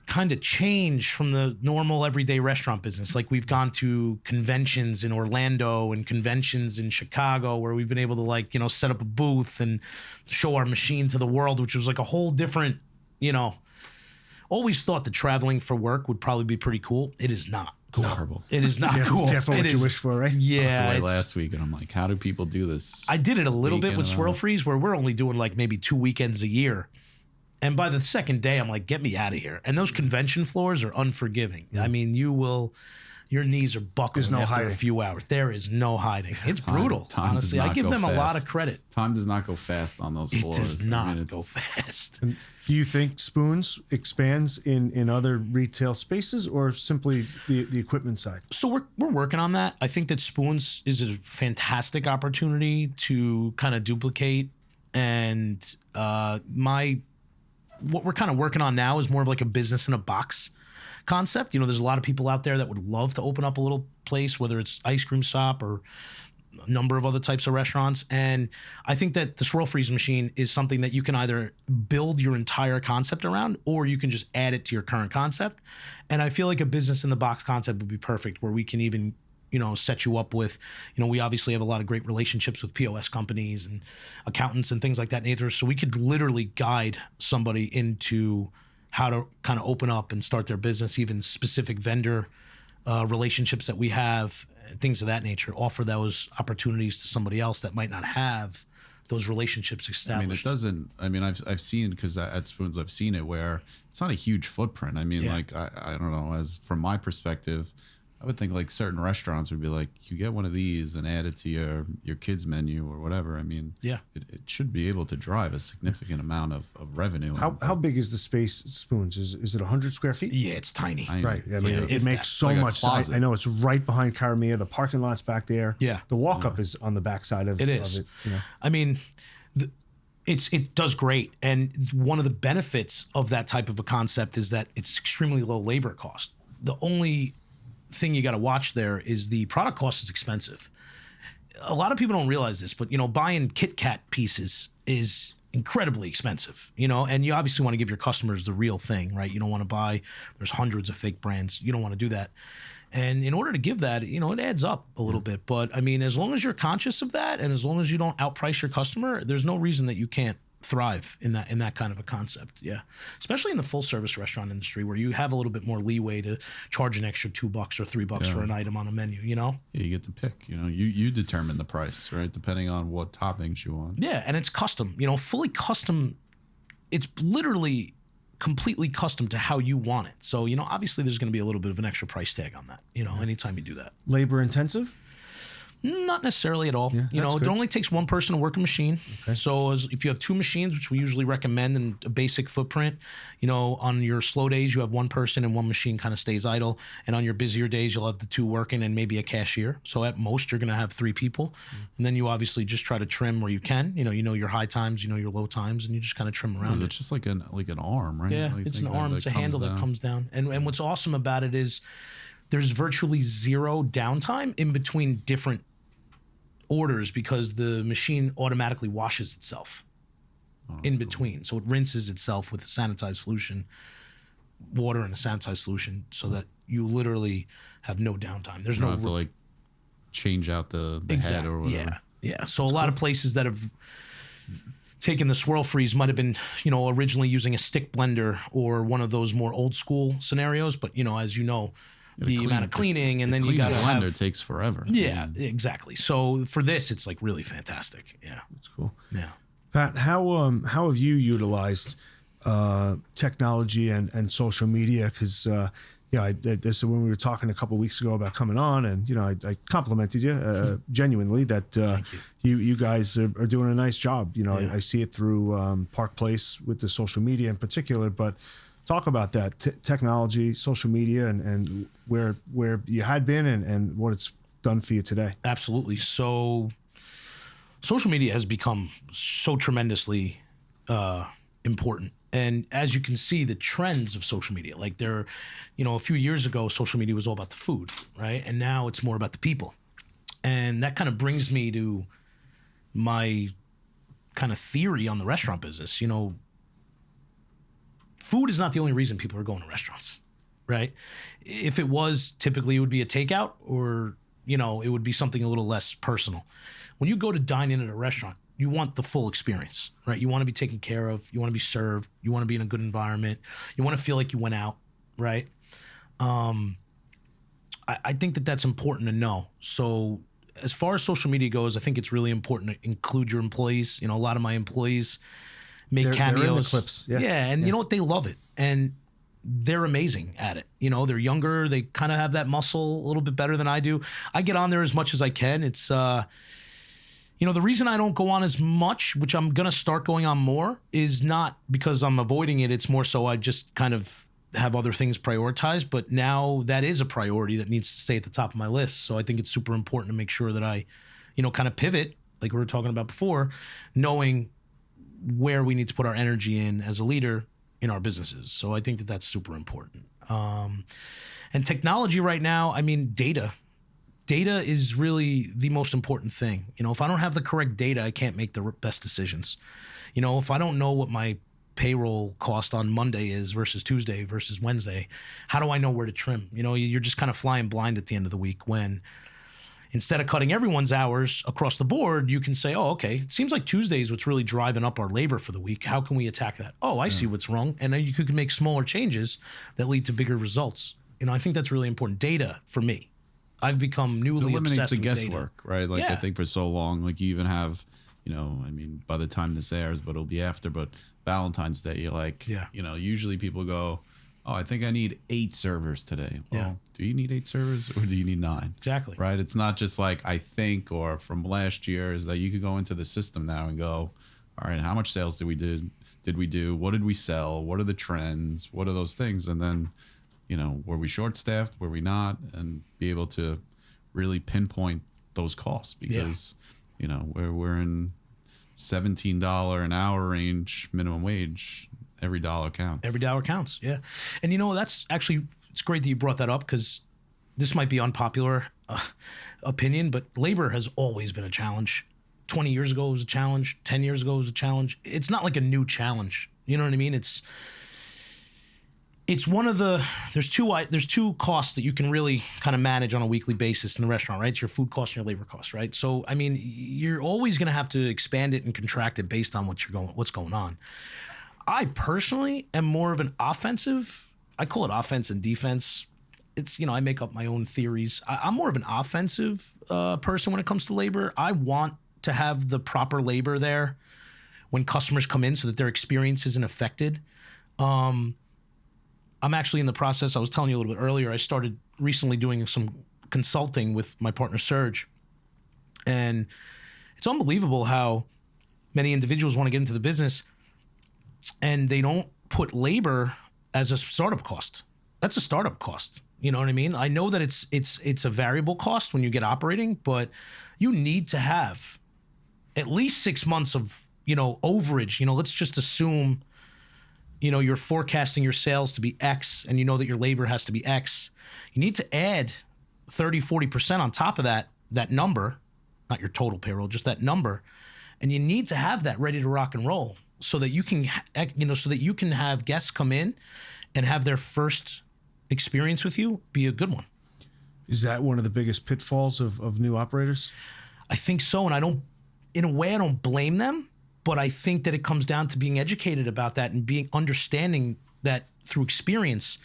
kind of change from the normal everyday restaurant business. Like, we've gone to conventions in Orlando and conventions in Chicago where we've been able to set up a booth and show our machine to the world, which was like a whole different, always thought that traveling for work would probably be pretty cool. It is not. It's horrible. It is not cool. Careful what It you is- wish for, right? I was Yeah. away it's- last week, and I'm like, how do people do this? I did it a little bit Weekend with and Swirl all. Freeze, where we're only doing like maybe 2 weekends a year. And by the second day, I'm like, get me out of here. And those convention floors are unforgiving. I mean, your knees are buckling There's no after hiding. a few hours. There is no hiding. It's brutal, Time does honestly. I not give go them a lot of fast. credit. Time does not go fast on those It floors. does not it's- go fast. Do you think Spoons expands in other retail spaces, or simply the equipment side? So we're working on that. I think that Spoons is a fantastic opportunity to kind of duplicate, and what we're kind of working on now is more of like a business in a box concept. There's a lot of people out there that would love to open up a little place, whether it's ice cream shop or a number of other types of restaurants. And I think that the Swirl Freeze machine is something that you can either build your entire concept around, or you can just add it to your current concept. And I feel like a business in the box concept would be perfect, where we can even set you up with, we obviously have a lot of great relationships with POS companies and accountants and things like that nature. So we could literally guide somebody into how to kind of open up and start their business, even specific vendor relationships that we have, things of that nature, offer those opportunities to somebody else that might not have those relationships established. I've seen, because at Spoons I've seen it where it's not a huge footprint. I mean, Yeah. I don't know, as from my perspective, I would think like certain restaurants would be like, you get one of these and add it to your kids menu or whatever. I mean, Yeah. it should be able to drive a significant amount of revenue. How big is the space at Spoons? Is it 100 square feet? Yeah, it's tiny. Right. I mean, it if makes that. so It's like a much. closet. I know it's right behind Caramia. The parking lot's back there. Yeah. The walk up is on the back side of It is. Of it, I mean, it does great, and one of the benefits of that type of a concept is that it's extremely low labor cost. The only thing you got to watch there is the product cost is expensive. A lot of people don't realize this, but buying Kit Kat pieces is incredibly expensive, and you obviously want to give your customers the real thing, right? You don't want to buy, there's hundreds of fake brands. You don't want to do that. And in order to give that, it adds up a little bit. But I mean, as long as you're conscious of that, and as long as you don't outprice your customer, there's no reason that you can't thrive in that kind of a concept. Yeah. Especially in the full service restaurant industry, where you have a little bit more leeway to charge an extra $2 or $3 for an item on a menu, Yeah, you get to pick. You determine the price, right? Depending on what toppings you want. Yeah, and it's custom, fully custom. It's literally completely custom to how you want it. So, obviously there's going to be a little bit of an extra price tag on that, anytime you do that. labor intensive. Not necessarily at all. that's It good. only takes one person to work a machine. So if you have two machines, which we usually recommend in a basic footprint, on your slow days, you have one person and one machine kind of stays idle. And on your busier days, you'll have the two working and maybe a cashier. So at most, you're going to have 3 people. And then you obviously just try to trim where you can. You know your high times, your low times, and you just kind of trim around it. It's just like an arm, right? Yeah, Like, it's an think that- arm. that It's a comes handle that down. comes down. And what's awesome about it is there's virtually zero downtime in between different orders, because the machine automatically washes itself in between. So it rinses itself with a sanitized solution, water and a sanitized solution, so that you literally have no downtime. There's You don't no have to like change out the head or whatever. Yeah. So a lot of places that have taken the Swirl Freeze might have been, originally using a stick blender or one of those more old school scenarios. But, as you know, the amount of cleaning, and then you Cleaning got to blender have. takes forever. Yeah, exactly. So for this, it's like really fantastic. Yeah, That's cool. yeah. Pat, how have you utilized technology and social media? Because this is when we were talking a couple of weeks ago about coming on, and I complimented you genuinely that you guys are doing a nice job. I see it through Park Place with the social media in particular, but talk about that technology, social media, and where you had been and what it's done for you today. Absolutely. So social media has become so tremendously important. And as you can see, the trends of social media, like a few years ago, social media was all about the food, right? And now it's more about the people. And that kind of brings me to my kind of theory on the restaurant business. Food is not the only reason people are going to restaurants, right? If it was, typically it would be a takeout or, it would be something a little less personal. When you go to dine in at a restaurant, you want the full experience, right? You want to be taken care of. You want to be served. You want to be in a good environment. You want to feel like you went out, right? I think that that's important to know. So as far as social media goes, I think it's really important to include your employees. A lot of my employees make cameos. They're in the clips. Yeah. And you know what? They love it. And they're amazing at it. They're younger. They kind of have that muscle a little bit better than I do. I get on there as much as I can. It's, the reason I don't go on as much, which I'm going to start going on more, is not because I'm avoiding it. It's more so I just kind of have other things prioritized. But now that is a priority that needs to stay at the top of my list. So I think it's super important to make sure that I, kind of pivot, like we were talking about before, knowing where we need to put our energy in as a leader in our businesses. So I think that that's super important. And technology right now, data is really the most important thing. If I don't have the correct data, I can't make the best decisions. If I don't know what my payroll cost on Monday is versus Tuesday versus Wednesday, how do I know where to trim? You're just kind of flying blind at the end of the week when instead of cutting everyone's hours across the board, you can say, oh, okay, it seems like Tuesday is what's really driving up our labor for the week. How can we attack that? Oh, I see what's wrong. And then you could make smaller changes that lead to bigger results. I think that's really important. Data for me. I've become newly eliminates obsessed the with guesswork, right? Like I think for so long, like you even have, by the time this airs, but it'll be after, but Valentine's Day, you're like, usually people go, oh, I think I need 8 servers today. Well, do you need 8 servers or do you need 9? Exactly. Right? It's not just like I think or from last year, is that you could go into the system now and go, all right, how much sales did we do? What did we sell? What are the trends? What are those things? And then, were we short-staffed? Were we not? And be able to really pinpoint those costs because, we're in $17 an hour range minimum wage. Every dollar counts. Every dollar counts, yeah. And that's actually, it's great that you brought that up because this might be unpopular opinion, but labor has always been a challenge. 20 years ago it was a challenge. 10 years ago it was a challenge. It's not like a new challenge. You know what I mean? It's one of the, there's two costs that you can really kind of manage on a weekly basis in the restaurant, right? It's your food cost and your labor cost, right? So, you're always going to have to expand it and contract it based on what's going on. I personally am more of an offensive, I call it offense and defense. It's, I make up my own theories. I'm more of an offensive person when it comes to labor. I want to have the proper labor there when customers come in so that their experience isn't affected. I'm actually in the process, I was telling you a little bit earlier, I started recently doing some consulting with my partner Serge. And it's unbelievable how many individuals want to get into the business and they don't put labor as a startup cost. That's a startup cost. You know what I mean? I know that it's a variable cost when you get operating, but you need to have at least 6 months of, overage. Let's just assume, you're forecasting your sales to be X and you know that your labor has to be X. You need to add 30, 40% on top of that number, not your total payroll, just that number. And you need to have that ready to rock and roll so that you can, have guests come in and have their first experience with you be a good one. Is that one of the biggest pitfalls of new operators? I think so. And I don't blame them, but I think that it comes down to being educated about that and understanding that through experience.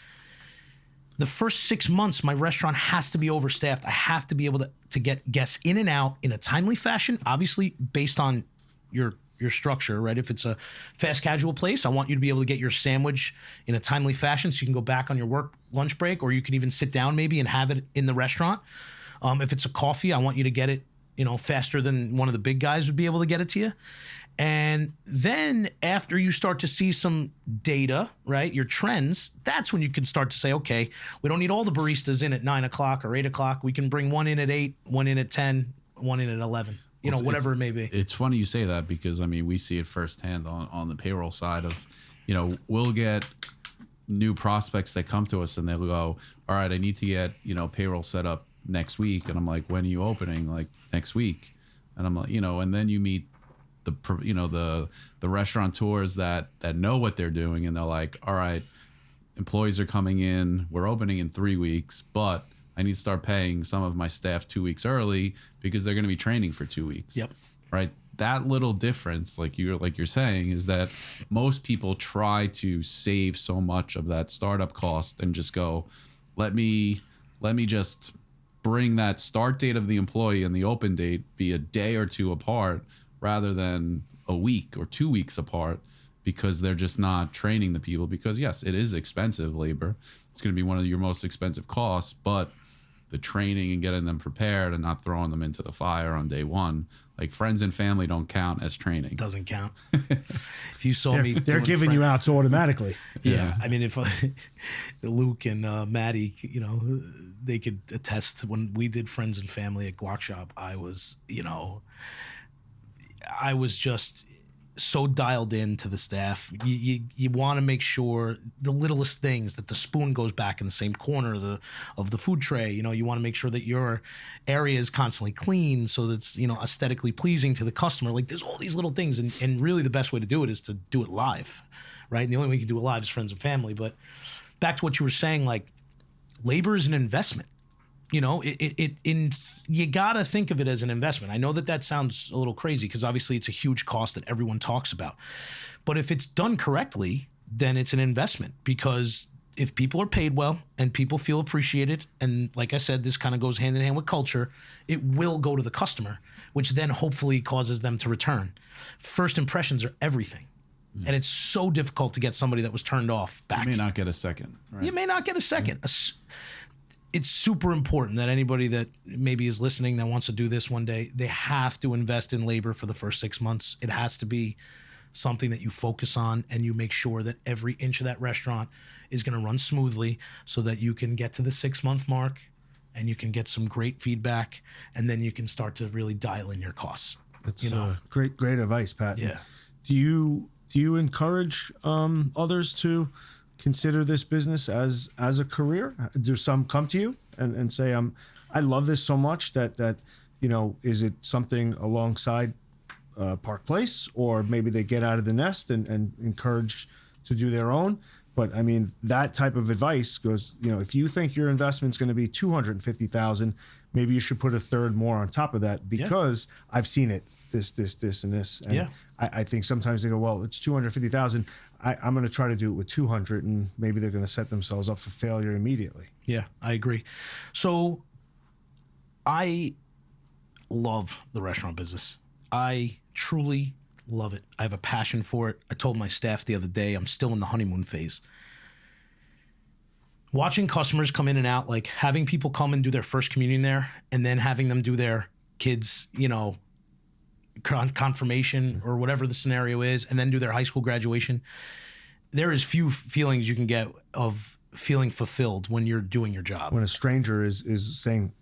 the first 6 months, my restaurant has to be overstaffed. I have to be able to get guests in and out in a timely fashion, obviously based on your structure, right? If it's a fast casual place, I want you to be able to get your sandwich in a timely fashion so you can go back on your work lunch break, or you can even sit down maybe and have it in the restaurant. If it's a coffee, I want you to get it, faster than one of the big guys would be able to get it to you. And then after you start to see some data, right, your trends, that's when you can start to say, okay, we don't need all the baristas in at 9 o'clock or 8 o'clock. We can bring one in at 8, one in at 10, one in at 11, whatever it may be. It's funny you say that because, we see it firsthand on the payroll side of, we'll get new prospects that come to us and they'll go, all right, I need to get, payroll set up next week. And I'm like, when are you opening? Like next week. And I'm like, and then you meet the restaurateurs that know what they're doing, and they're like, all right, employees are coming in, we're opening in 3 weeks, but I need to start paying some of my staff 2 weeks early because they're going to be training for 2 weeks. Yep. Right. That little difference, like you're saying, is that most people try to save so much of that startup cost and just go, let me just bring that start date of the employee and the open date be a day or two apart rather than a week or 2 weeks apart, because they're just not training the people. Because yes, it is expensive labor. It's going to be one of your most expensive costs, but the training and getting them prepared and not throwing them into the fire on day one, like friends and family don't count as training. Doesn't count. If you saw me, they're giving you outs automatically. Yeah. I mean, if Luke and Maddie, they could attest when we did friends and family at Guac Shop, I was just so dialed into the staff. You want to make sure the littlest things, that the spoon goes back in the same corner of the food tray. You want to make sure that your area is constantly clean so that it's, aesthetically pleasing to the customer. Like there's all these little things. And really the best way to do it is to do it live, right? And the only way you can do it live is friends and family. But back to what you were saying, like labor is an investment. You got to think of it as an investment. I know that sounds a little crazy because obviously it's a huge cost that everyone talks about. But if it's done correctly, then it's an investment, because if people are paid well and people feel appreciated, and like I said, this kind of goes hand in hand with culture, it will go to the customer, which then hopefully causes them to return. First impressions are everything. And it's so difficult to get somebody that was turned off back. You may not get a second. Right? You may not get a second. It's super important that anybody that maybe is listening that wants to do this one day, they have to invest in labor for the first 6 months. It has to be something that you focus on, and you make sure that every inch of that restaurant is going to run smoothly so that you can get to the 6 month mark and you can get some great feedback, and then you can start to really dial in your costs. That's great advice, Pat. Yeah. Do you encourage others to consider this business as a career? Do some come to you and say, I love this so much that is it something alongside Park Place, or maybe they get out of the nest and encouraged to do their own? But I mean, that type of advice goes, if you think your investment's going to be $250,000, maybe you should put a third more on top of that, because I've seen it, this, and this. And I think sometimes they go, well, it's $250,000. I'm going to try to do it with 200, and maybe they're going to set themselves up for failure immediately. Yeah, I agree. So I love the restaurant business. I truly love it. I have a passion for it. I told my staff the other day, I'm still in the honeymoon phase. Watching customers come in and out, like having people come and do their first communion there, and then having them do their kids, confirmation or whatever the scenario is, and then do their high school graduation. There is few feelings you can get of feeling fulfilled when you're doing your job. When a stranger is saying,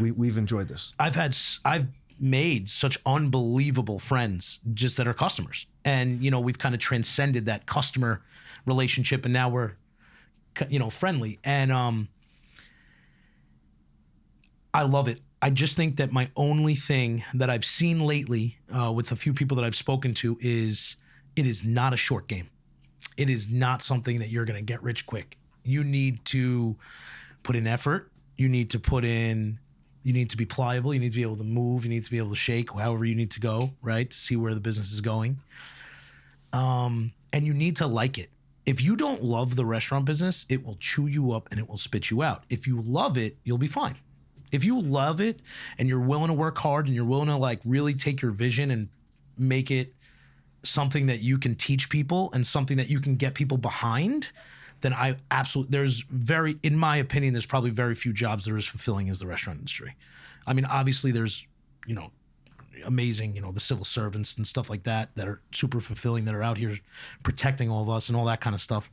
we've enjoyed this. I've made such unbelievable friends just that are customers. And, we've kind of transcended that customer relationship, and now we're, friendly. And I love it. I just think that my only thing that I've seen lately with a few people that I've spoken to is it is not a short game. It is not something that you're going to get rich quick. You need to put in effort. You need to be pliable. You need to be able to move. You need to be able to shake however you need to go, right? To see where the business is going. And you need to like it. If you don't love the restaurant business, it will chew you up and it will spit you out. If you love it, you'll be fine. If you love it and you're willing to work hard and you're willing to like really take your vision and make it something that you can teach people and something that you can get people behind, then I absolutely, in my opinion, there's probably very few jobs that are as fulfilling as the restaurant industry. I mean, obviously there's, amazing, the civil servants and stuff like that are super fulfilling, that are out here protecting all of us and all that kind of stuff.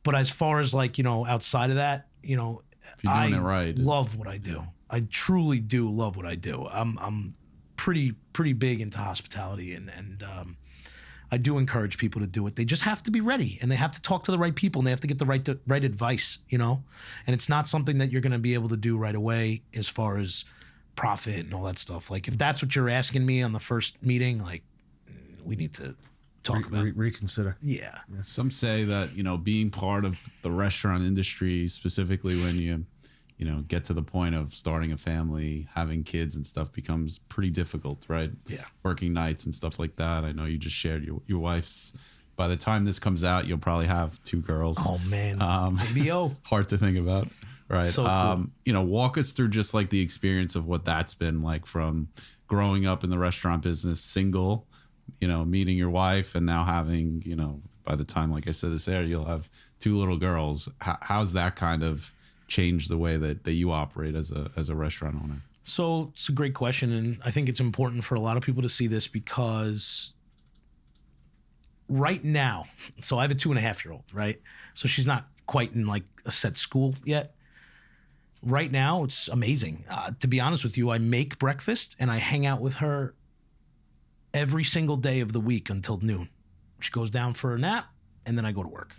But as far as like, outside of that, if you're doing it right, love what I do. Yeah. I truly do love what I do. I'm pretty big into hospitality and I do encourage people to do it. They just have to be ready and they have to talk to the right people and they have to get the right advice, And it's not something that you're going to be able to do right away as far as profit and all that stuff. Like if that's what you're asking me on the first meeting, like we need to talk about reconsider. Yeah. Some say that, being part of the restaurant industry, specifically when you get to the point of starting a family, having kids and stuff, becomes pretty difficult, right? Yeah. Working nights and stuff like that. I know you just shared your wife's. By the time this comes out, you'll probably have 2 girls. Oh man. Hard to think about. Right. So cool. Walk us through just like the experience of what that's been like from growing up in the restaurant business, single, meeting your wife and now having, by the time, like I said, this air, you'll have 2 little girls. How's that kind of changed the way that you operate as a restaurant owner? So it's a great question. And I think it's important for a lot of people to see this because right now, so I have a 2.5-year-old, right? So she's not quite in like a set school yet. Right now, it's amazing. To be honest with you, I make breakfast and I hang out with her every single day of the week until noon. She goes down for a nap and then I go to work.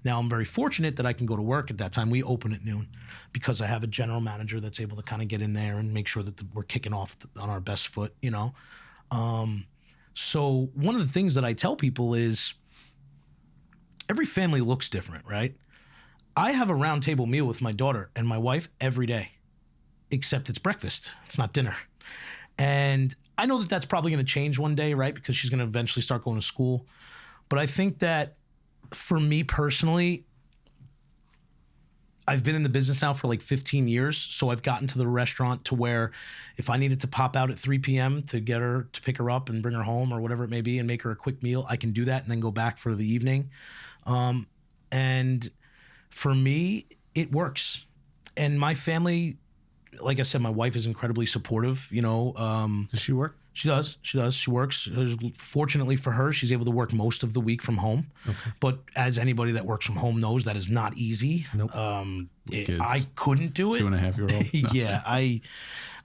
Now, I'm very fortunate that I can go to work at that time. We open at noon because I have a general manager that's able to kind of get in there and make sure that we're kicking off on our best foot, So one of the things that I tell people is every family looks different, right? I have a round table meal with my daughter and my wife every day, except it's breakfast. It's not dinner. And I know that that's probably going to change one day, right? Because she's going to eventually start going to school. But I think that for me personally, I've been in the business now for like 15 years. So I've gotten to the restaurant to where if I needed to pop out at 3 p.m. to pick her up and bring her home or whatever it may be and make her a quick meal, I can do that and then go back for the evening. And for me, it works. And my family, like I said, my wife is incredibly supportive, Does she work? She does. She works. Fortunately for her, she's able to work most of the week from home. Okay. But as anybody that works from home knows, that is not easy. Nope. I couldn't do it. 2.5-year-old. No. Yeah, I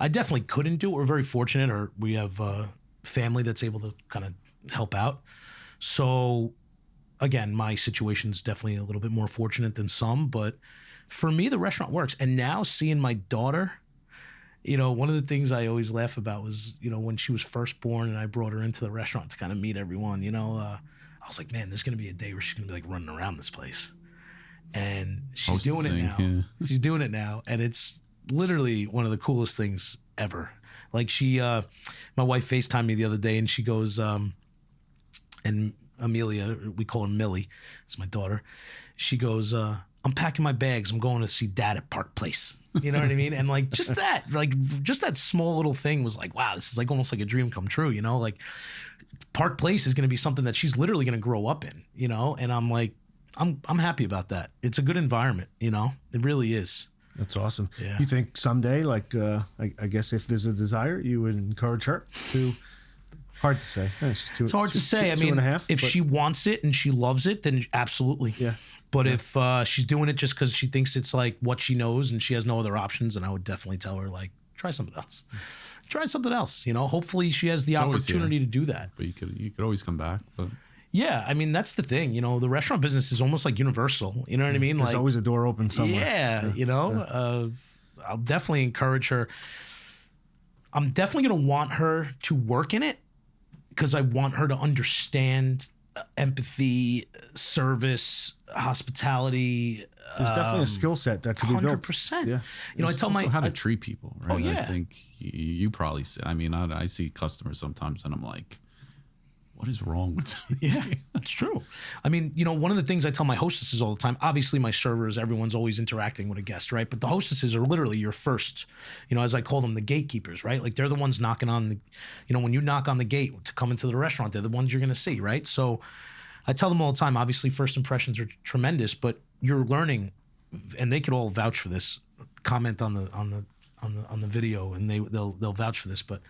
definitely couldn't do it. We're very fortunate, or we have a family that's able to kind of help out. So, again, my situation is definitely a little bit more fortunate than some. But for me, the restaurant works. And now seeing my daughter, one of the things I always laugh about was, when she was first born and I brought her into the restaurant to kind of meet everyone, I was like, man, there's going to be a day where she's going to be like running around this place. And she's doing it now. Yeah. She's doing it now. And it's literally one of the coolest things ever. Like my wife FaceTimed me the other day and she goes, and Amelia, we call her Millie, it's my daughter. She goes, I'm packing my bags. I'm going to see Dad at Park Place. You know what I mean? And like just that small little thing was like, wow, this is like almost like a dream come true. Like Park Place is going to be something that she's literally going to grow up in. And I'm like, I'm happy about that. It's a good environment. It really is. That's awesome. Yeah. You think someday, like I guess if there's a desire, you would encourage her to. Hard to say. It's hard to say. I mean, if she wants it and she loves it, then absolutely. Yeah. But if she's doing it just because she thinks it's like what she knows and she has no other options, then I would definitely tell her, like, try something else. Try something else. Hopefully she has the opportunity to do that. But you could always come back. But yeah, I mean, that's the thing. The restaurant business is almost like universal. You know what I mean? There's always a door open somewhere. Yeah, I'll definitely encourage her. I'm definitely going to want her to work in it because I want her to understand empathy, service, hospitality. There's definitely a skill set that could be built. 100%. Yeah. I tell how to treat people, right? Oh, yeah. I think you probably see, I see customers sometimes and I'm like, what is wrong with some of Yeah, that's true. I mean, one of the things I tell my hostesses all the time, obviously my servers, everyone's always interacting with a guest, right? But the hostesses are literally your first, as I call them, the gatekeepers, right? Like they're the ones knocking on when you knock on the gate to come into the restaurant, they're the ones you're going to see, right? So I tell them all the time, obviously first impressions are tremendous, but you're learning, and they could all vouch for this, comment on the video, and they'll vouch for this, but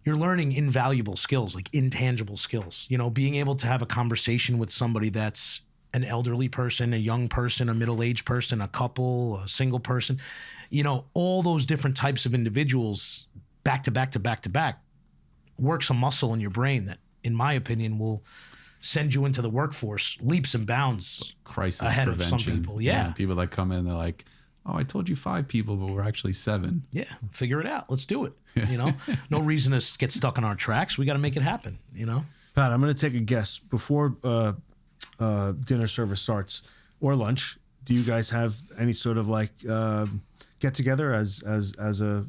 you're learning invaluable skills, like intangible skills. Being able to have a conversation with somebody that's an elderly person, a young person, a middle-aged person, a couple, a single person, all those different types of individuals back to back to back to back works a muscle in your brain that, in my opinion, will send you into the workforce leaps and bounds crisis ahead prevention. of some people. Yeah. People that come in, they're like, oh, I told you 5 people, but we're actually 7. Yeah, figure it out. Let's do it. No reason to get stuck on our tracks. We got to make it happen. Pat, I'm going to take a guess. Before dinner service starts or lunch, do you guys have any sort of like get together as a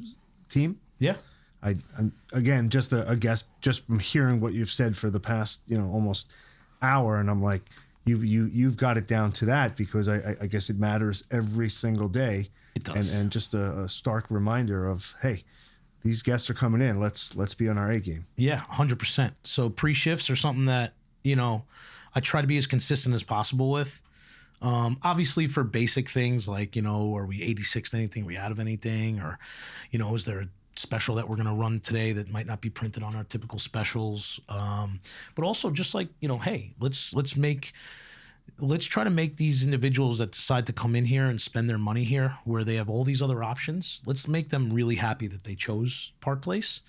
team? Yeah. I'm again just a guess, just from hearing what you've said for the past almost hour, and I'm like, you've got it down to that, because I guess it matters every single day. It does. And just a stark reminder of, hey, these guests are coming in. Let's be on our A game. Yeah, 100%. So pre-shifts are something that, I try to be as consistent as possible with. Obviously for basic things like, are we 86th anything? Are we out of anything? Or, is there a special that we're going to run today that might not be printed on our typical specials? But also just like, hey, let's try to make these individuals that decide to come in here and spend their money here, where they have all these other options, let's make them really happy that they chose Park Place.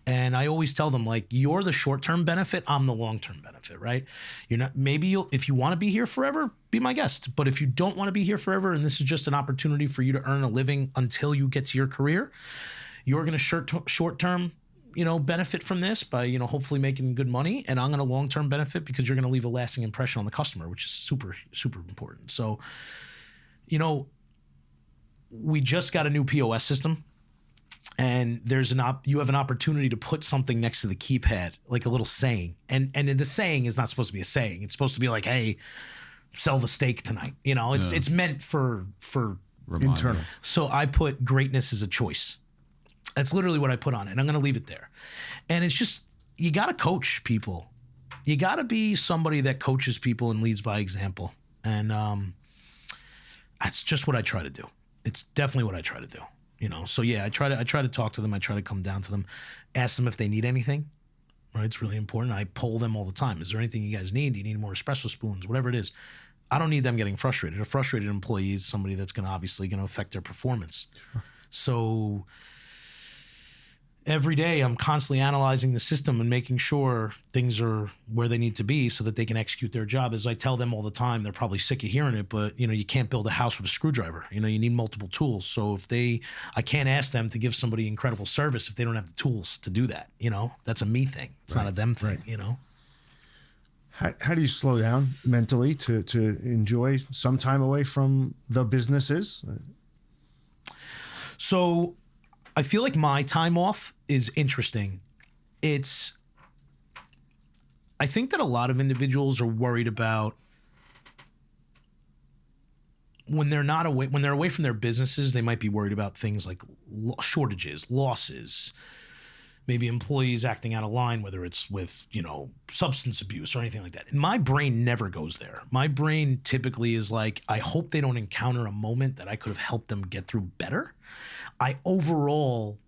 And I always tell them, like, you're the short-term benefit, I'm the long-term benefit, right? If you want to be here forever, be my guest. But if you don't want to be here forever, and this is just an opportunity for you to earn a living until you get to your career, you're going to short-term, benefit from this by, hopefully making good money. And I'm going to long-term benefit because you're going to leave a lasting impression on the customer, which is super, super important. So, we just got a new POS system, and you have an opportunity to put something next to the keypad, like a little saying. And the saying is not supposed to be a saying. It's supposed to be like, hey, sell the steak tonight. It's meant for internal. So I put greatness as a choice. That's literally what I put on it. And I'm going to leave it there. And it's just, you got to coach people. You got to be somebody that coaches people and leads by example. And that's just what I try to do. It's definitely what I try to do. So yeah, I try to talk to them. I try to come down to them, ask them if they need anything. Right? It's really important. I poll them all the time. Is there anything you guys need? Do you need more espresso spoons? Whatever it is. I don't need them getting frustrated. A frustrated employee is somebody that's going to affect their performance. Sure. So every day I'm constantly analyzing the system and making sure things are where they need to be so that they can execute their job. As I tell them all the time, they're probably sick of hearing it, but you can't build a house with a screwdriver. You need multiple tools. So I can't ask them to give somebody incredible service if they don't have the tools to do that. That's a me thing. It's not a them thing, How do you slow down mentally to enjoy some time away from the businesses? So I feel like my time off is interesting. I think that a lot of individuals are worried about when they're away from their businesses, they might be worried about things like shortages, losses, maybe employees acting out of line, whether it's with, substance abuse or anything like that. And my brain never goes there. My brain typically is like, I hope they don't encounter a moment that I could have helped them get through better. I overall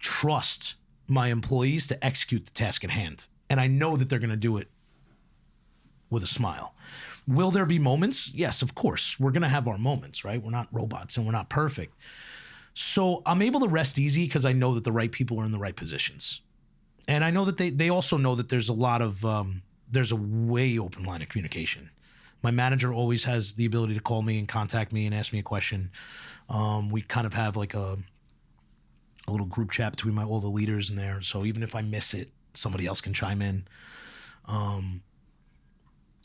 trust my employees to execute the task at hand. And I know that they're going to do it with a smile. Will there be moments? Yes, of course. We're going to have our moments, right? We're not robots and we're not perfect. So I'm able to rest easy because I know that the right people are in the right positions. And I know that they also know that there's a way open line of communication. My manager always has the ability to call me and contact me and ask me a question. We kind of have like a little group chat between all the leaders in there. So even if I miss it, somebody else can chime in.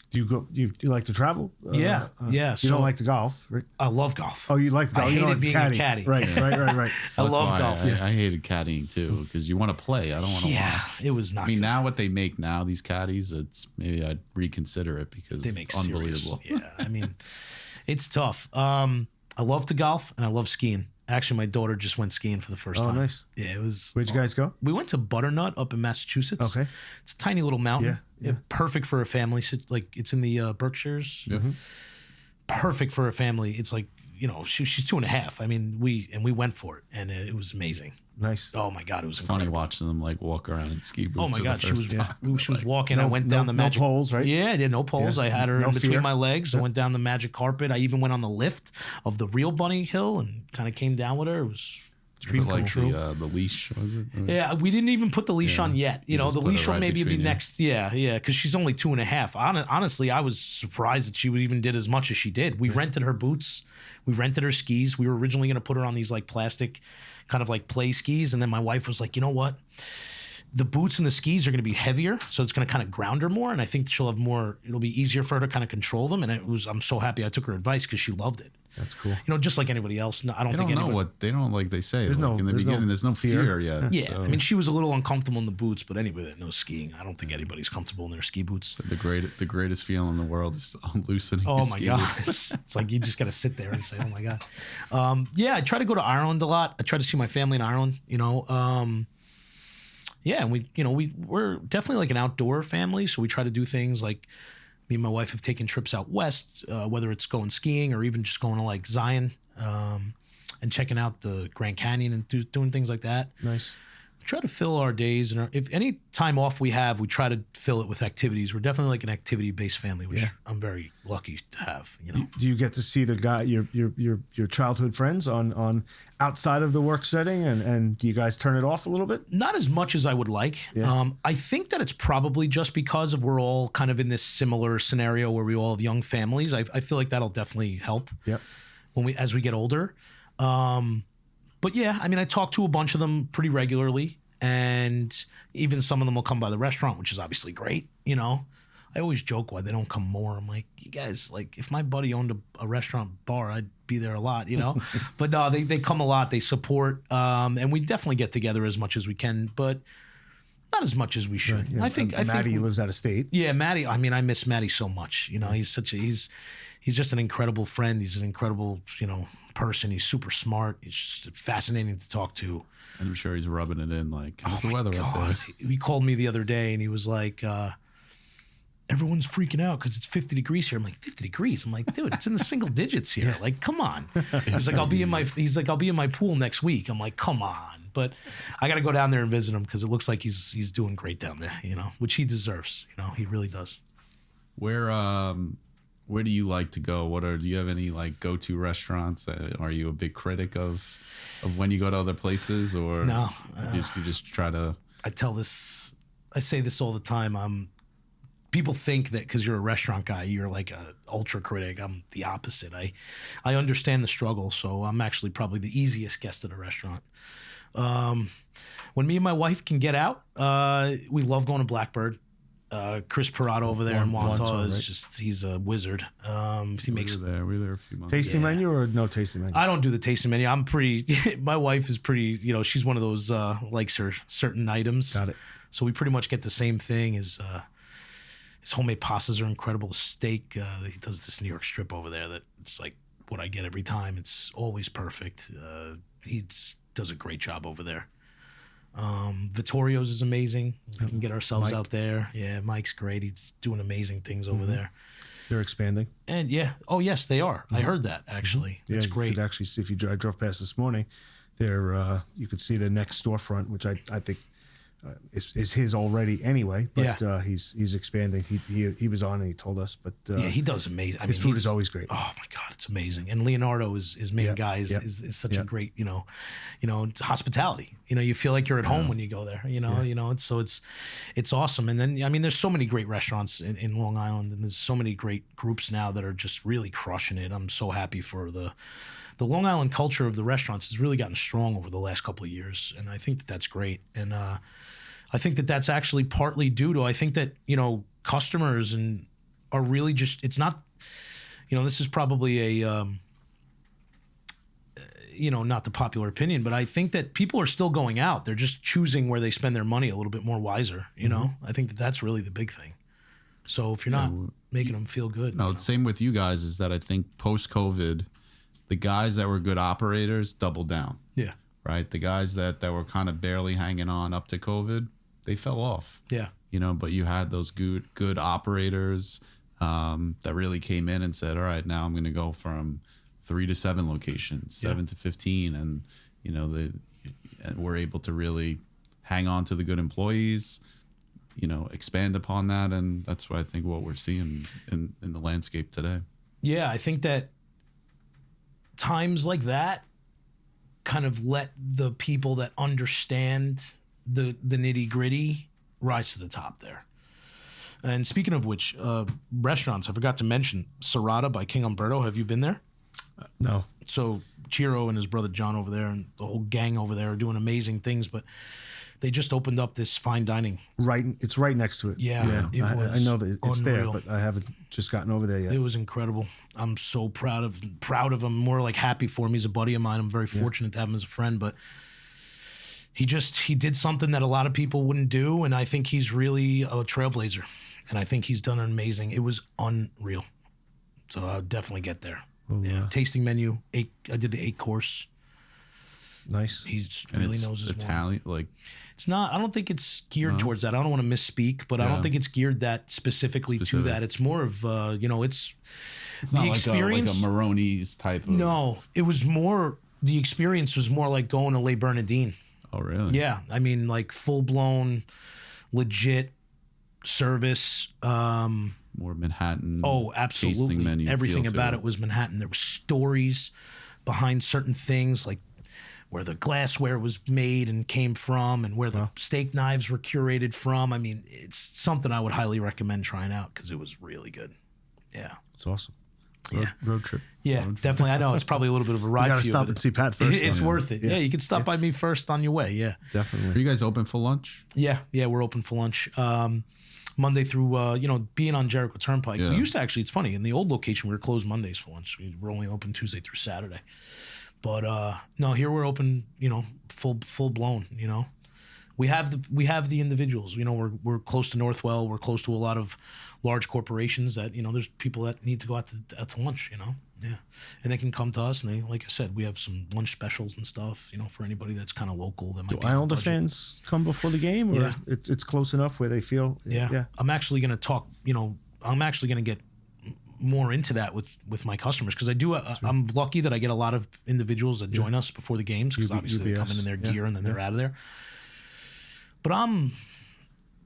Do you go? You like to travel? Yeah. You So don't like to golf, right? I love golf. Oh, you like to golf. I You don't hated like to being a caddy. Right. I That's love why golf. I hated caddying too, because you want to play. I don't want to watch. It was not. I mean, good. now what they make now, these caddies, it's maybe I'd reconsider it because They make it's unbelievable. serious. Yeah, I mean, it's tough. I love to golf and I love skiing. Actually, my daughter just went skiing for the first time. Oh, nice. Yeah, it was. Where'd you guys go? We went to Butternut up in Massachusetts. Okay. It's a tiny little mountain. Yeah. Perfect for a family. So, like it's in the Berkshires. Mm-hmm. Perfect for a family. It's like, she's 2.5. I mean, we went for it and it was amazing. Nice. Oh my God, it was Funny incredible. watching them like walk around in ski boots. Oh my for God, the she was first time. she was walking. No- I went down no- the no magic poles, right? Yeah, I did no poles. Yeah. I had her No in between fear. my legs. I went down the magic carpet. I even went on the lift of the real bunny hill and kind of came down with her. It was dream It's come like true. the leash, was it? Or- Yeah, we didn't even put the leash on yet. You The just put leash it will right maybe be between you. next. Yeah, because she's only 2.5. Honestly, I was surprised that she even did as much as she did. We rented her boots. We rented her skis. We were originally going to put her on these like plastic kind of like play skis. And then my wife was like, you know what? The boots and the skis are going to be heavier. So it's going to kind of ground her more. And I think she'll have more, it'll be easier for her to kind of control them. And I'm so happy I took her advice because she loved it. That's cool. Just like anybody else. No, I don't They think don't know anybody, what they don't like. They say There's like no- in the there's no beginning. There's no fear. fear yet. Yeah, so I mean, she was a little uncomfortable in the boots, but anybody that knows skiing, I don't think anybody's comfortable in their ski boots. the greatest feeling in the world is loosening. Oh your my ski God. boots. It's like you just got to sit there and say, oh my God. Yeah, I try to go to Ireland a lot. I try to see my family in Ireland, Yeah, and we're definitely like an outdoor family. So we try to do things like me and my wife have taken trips out west, whether it's going skiing or even just going to like Zion and checking out the Grand Canyon and doing things like that. Nice. Try to fill our days, and if any time off we have, we try to fill it with activities. We're definitely like an activity-based family, which I'm very lucky to have. Do you get to see the guy, your childhood friends on outside of the work setting, and do you guys turn it off a little bit? Not as much as I would like. Yeah. I think that it's probably just because we're all kind of in this similar scenario where we all have young families. I feel like that'll definitely help. Yep. As we get older. But yeah, I mean, I talk to a bunch of them pretty regularly, and even some of them will come by the restaurant, which is obviously great. I always joke why they don't come more. I'm like, you guys, like, if my buddy owned a restaurant bar, I'd be there a lot, But no, they come a lot. They support, and we definitely get together as much as we can, but not as much as we should. Yeah. I think Maddie lives out of state. Yeah, Maddie. I mean, I miss Maddie so much. He's just an incredible friend. He's an incredible, person. He's super smart. He's just fascinating to talk to. And I'm sure he's rubbing it in like, how's the my weather up there? God. He called me the other day and he was like, everyone's freaking out because it's 50 degrees here. I'm like, 50 degrees? I'm like, dude, it's in the single digits here. Like, come on. He's like, I'll be in my pool next week. I'm like, come on. But I got to go down there and visit him because it looks like he's doing great down there, which he deserves. He really does. Where do you like to go? Do you have any like go-to restaurants? Are you a big critic of when you go to other places, or No, you just try to? I say this all the time. People think that because you're a restaurant guy, you're like a ultra critic. I'm the opposite. I understand the struggle, so I'm actually probably the easiest guest at a restaurant. When me and my wife can get out, we love going to Blackbird. Chris Parado over there in Wantagh is right? he's a wizard. He makes. We were there a few months. Tasting menu or no tasting menu? I don't do the tasting menu. I'm pretty. My wife is pretty. She's one of those likes her certain items. Got it. So we pretty much get the same thing. His homemade pastas are incredible. Steak. He does this New York strip over there that it's like what I get every time. It's always perfect. He does a great job over there. Vittorio's is amazing. We can get ourselves out there. Yeah, Mike's great. He's doing amazing things over there. They're expanding. And yeah, oh yes, they are. I heard that actually. Yeah, That's you great. could actually see, if I drove past this morning, there you could see the next storefront, which I think is his already anyway. But he's expanding. He was on and he told us. But Yeah, he does amazing. his food is always great. Oh my God, it's amazing. And Leonardo is his main guy is such a great, it's hospitality. You feel like you're at home when you go there. It's awesome. And then I mean, there's so many great restaurants in Long Island, and there's so many great groups now that are just really crushing it. I'm so happy for the Long Island culture of the restaurants has really gotten strong over the last couple of years, and I think that that's great. And I think that that's actually partly due to I think that customers and are really just, it's not, this is probably a, not the popular opinion, but I think that people are still going out. They're just choosing where they spend their money a little bit more wiser. I think that that's really the big thing. So if you're not making them feel good. No, same with you guys is that I think post-COVID, the guys that were good operators doubled down. Yeah. Right? The guys that were kind of barely hanging on up to COVID, they fell off. Yeah. But you had those good operators that really came in and said, all right, now I'm going to go from 3 to 7 locations, 7 to 15. And, and we're able to really hang on to the good employees, expand upon that. And that's why I think what we're seeing in the landscape today. Yeah, I think that times like that kind of let the people that understand the nitty gritty rise to the top there. And speaking of which, restaurants, I forgot to mention Serrata by King Umberto. Have you been there? No. So Chiro and his brother John over there and the whole gang over there are doing amazing things, but they just opened up this fine dining. It's right next to it. Yeah. It was I know that it's unreal. there, but I haven't just gotten over there yet. It was incredible. I'm so proud of him, more like happy for him. He's a buddy of mine. I'm very fortunate to have him as a friend, but he did something that a lot of people wouldn't do, and I think he's really a trailblazer, and I think he's done an amazing. It was unreal. So I'll definitely get there. Oh, Tasting menu. I did the 8-course. Nice. He really knows his Italian, It's not. I don't think it's geared towards that. I don't want to misspeak, but I don't think it's geared that specifically to that. It's more of it's not the like experience. a Maroney's type of. No, it was more. The experience was more like going to Le Bernardin. Oh, really? Yeah, I mean, like full blown, legit service. More Manhattan. Oh, absolutely. Tasting menu. Everything about it was Manhattan. There were stories behind certain things, like where the glassware was made and came from, and where the steak knives were curated from. I mean, it's something I would highly recommend trying out because it was really good. Yeah, it's awesome. Road trip. Yeah, definitely. I know it's probably a little bit of a ride. You got to for you, stop and see Pat first. It's worth it. Yeah, you can stop by me first on your way. Yeah, definitely. Are you guys open for lunch? Yeah, we're open for lunch. Monday through, being on Jericho Turnpike. We used to actually, it's funny, in the old location, we were closed Mondays for lunch. We were only open Tuesday through Saturday. But no, here we're open, full blown, We have the individuals, we're close to Northwell. We're close to a lot of large corporations that, there's people that need to go out to lunch, Yeah. And they can come to us, and they, like I said, we have some lunch specials and stuff, for anybody that's kind of local. That might do Islander fans come before the game, or it's close enough where they feel? Yeah. I'm actually going to talk, I'm actually going to get more into that with my customers, because I'm lucky that I get a lot of individuals that join us before the games, because obviously they're coming in their gear and then they're out of there. But I'm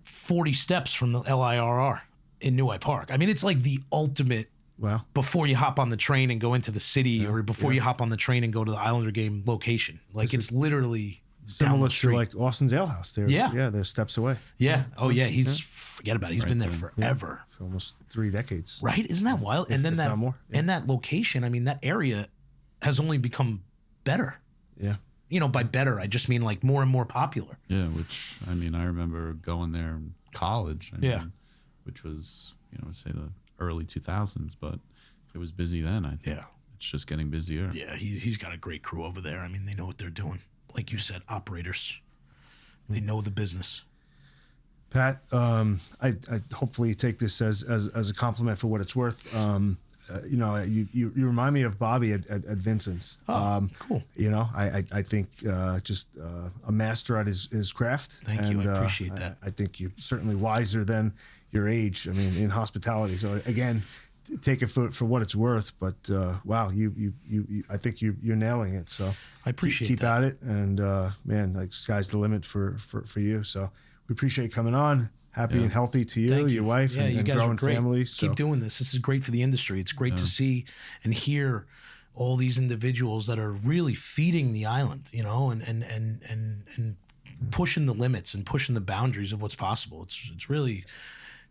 40 steps from the LIRR in New Park. I mean, it's like the ultimate. Wow. Before you hop on the train and go into the city, or before you hop on the train and go to the Islander game location. Like, it's literally similar to like Austin's Ale House. They're steps away. Yeah. Oh yeah. Forget about it. He's been there forever. For almost 3 decades. Right? Isn't that wild? And then that more. And that location, I mean, that area has only become better. Yeah. By better, I just mean like more and more popular. Yeah, which, I mean, I remember going there in college. Which was, say the early 2000s, but it was busy then, I think. Yeah. It's just getting busier. Yeah, he's got a great crew over there. I mean, they know what they're doing. Like you said, operators. They know the business. Pat, I hopefully take this as a compliment for what it's worth. You remind me of Bobby at Vincent's. Cool. I think just a master at his craft. Thank you. I appreciate that. I think you're certainly wiser than your age. I mean, in hospitality. So again, take it for what it's worth. But wow, you I think you're nailing it. So I appreciate keep that. at it, and man, like sky's the limit for you. So we appreciate you coming on. Happy and healthy to you, your wife, and you guys growing are great. family. Keep doing this. This is great for the industry. It's great to see and hear all these individuals that are really feeding the island, and pushing the limits and pushing the boundaries of what's possible. It's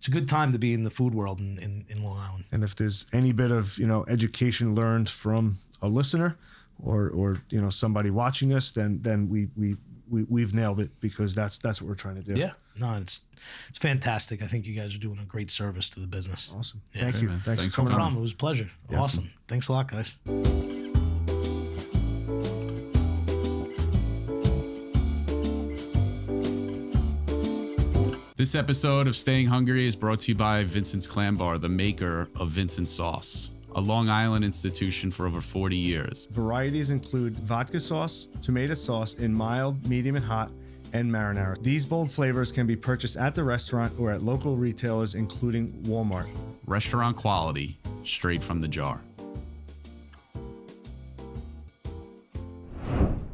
a good time to be in the food world in Long Island. And if there's any bit of education learned from a listener or somebody watching this, then we we've nailed it, because that's what we're trying to do. Yeah, no, it's fantastic. I think you guys are doing a great service to the business. Awesome. Yeah. Thank Great, you. man. Thanks Thanks for for No coming on. problem. It was a pleasure. Yes. Awesome. Thanks a lot, guys. This episode of Staying Hungry is brought to you by Vincent's Clam Bar, the maker of Vincent's Sauce, a Long Island institution for over 40 years. Varieties include vodka sauce, tomato sauce in mild, medium, and hot, and marinara. These bold flavors can be purchased at the restaurant or at local retailers, including Walmart. Restaurant quality, straight from the jar.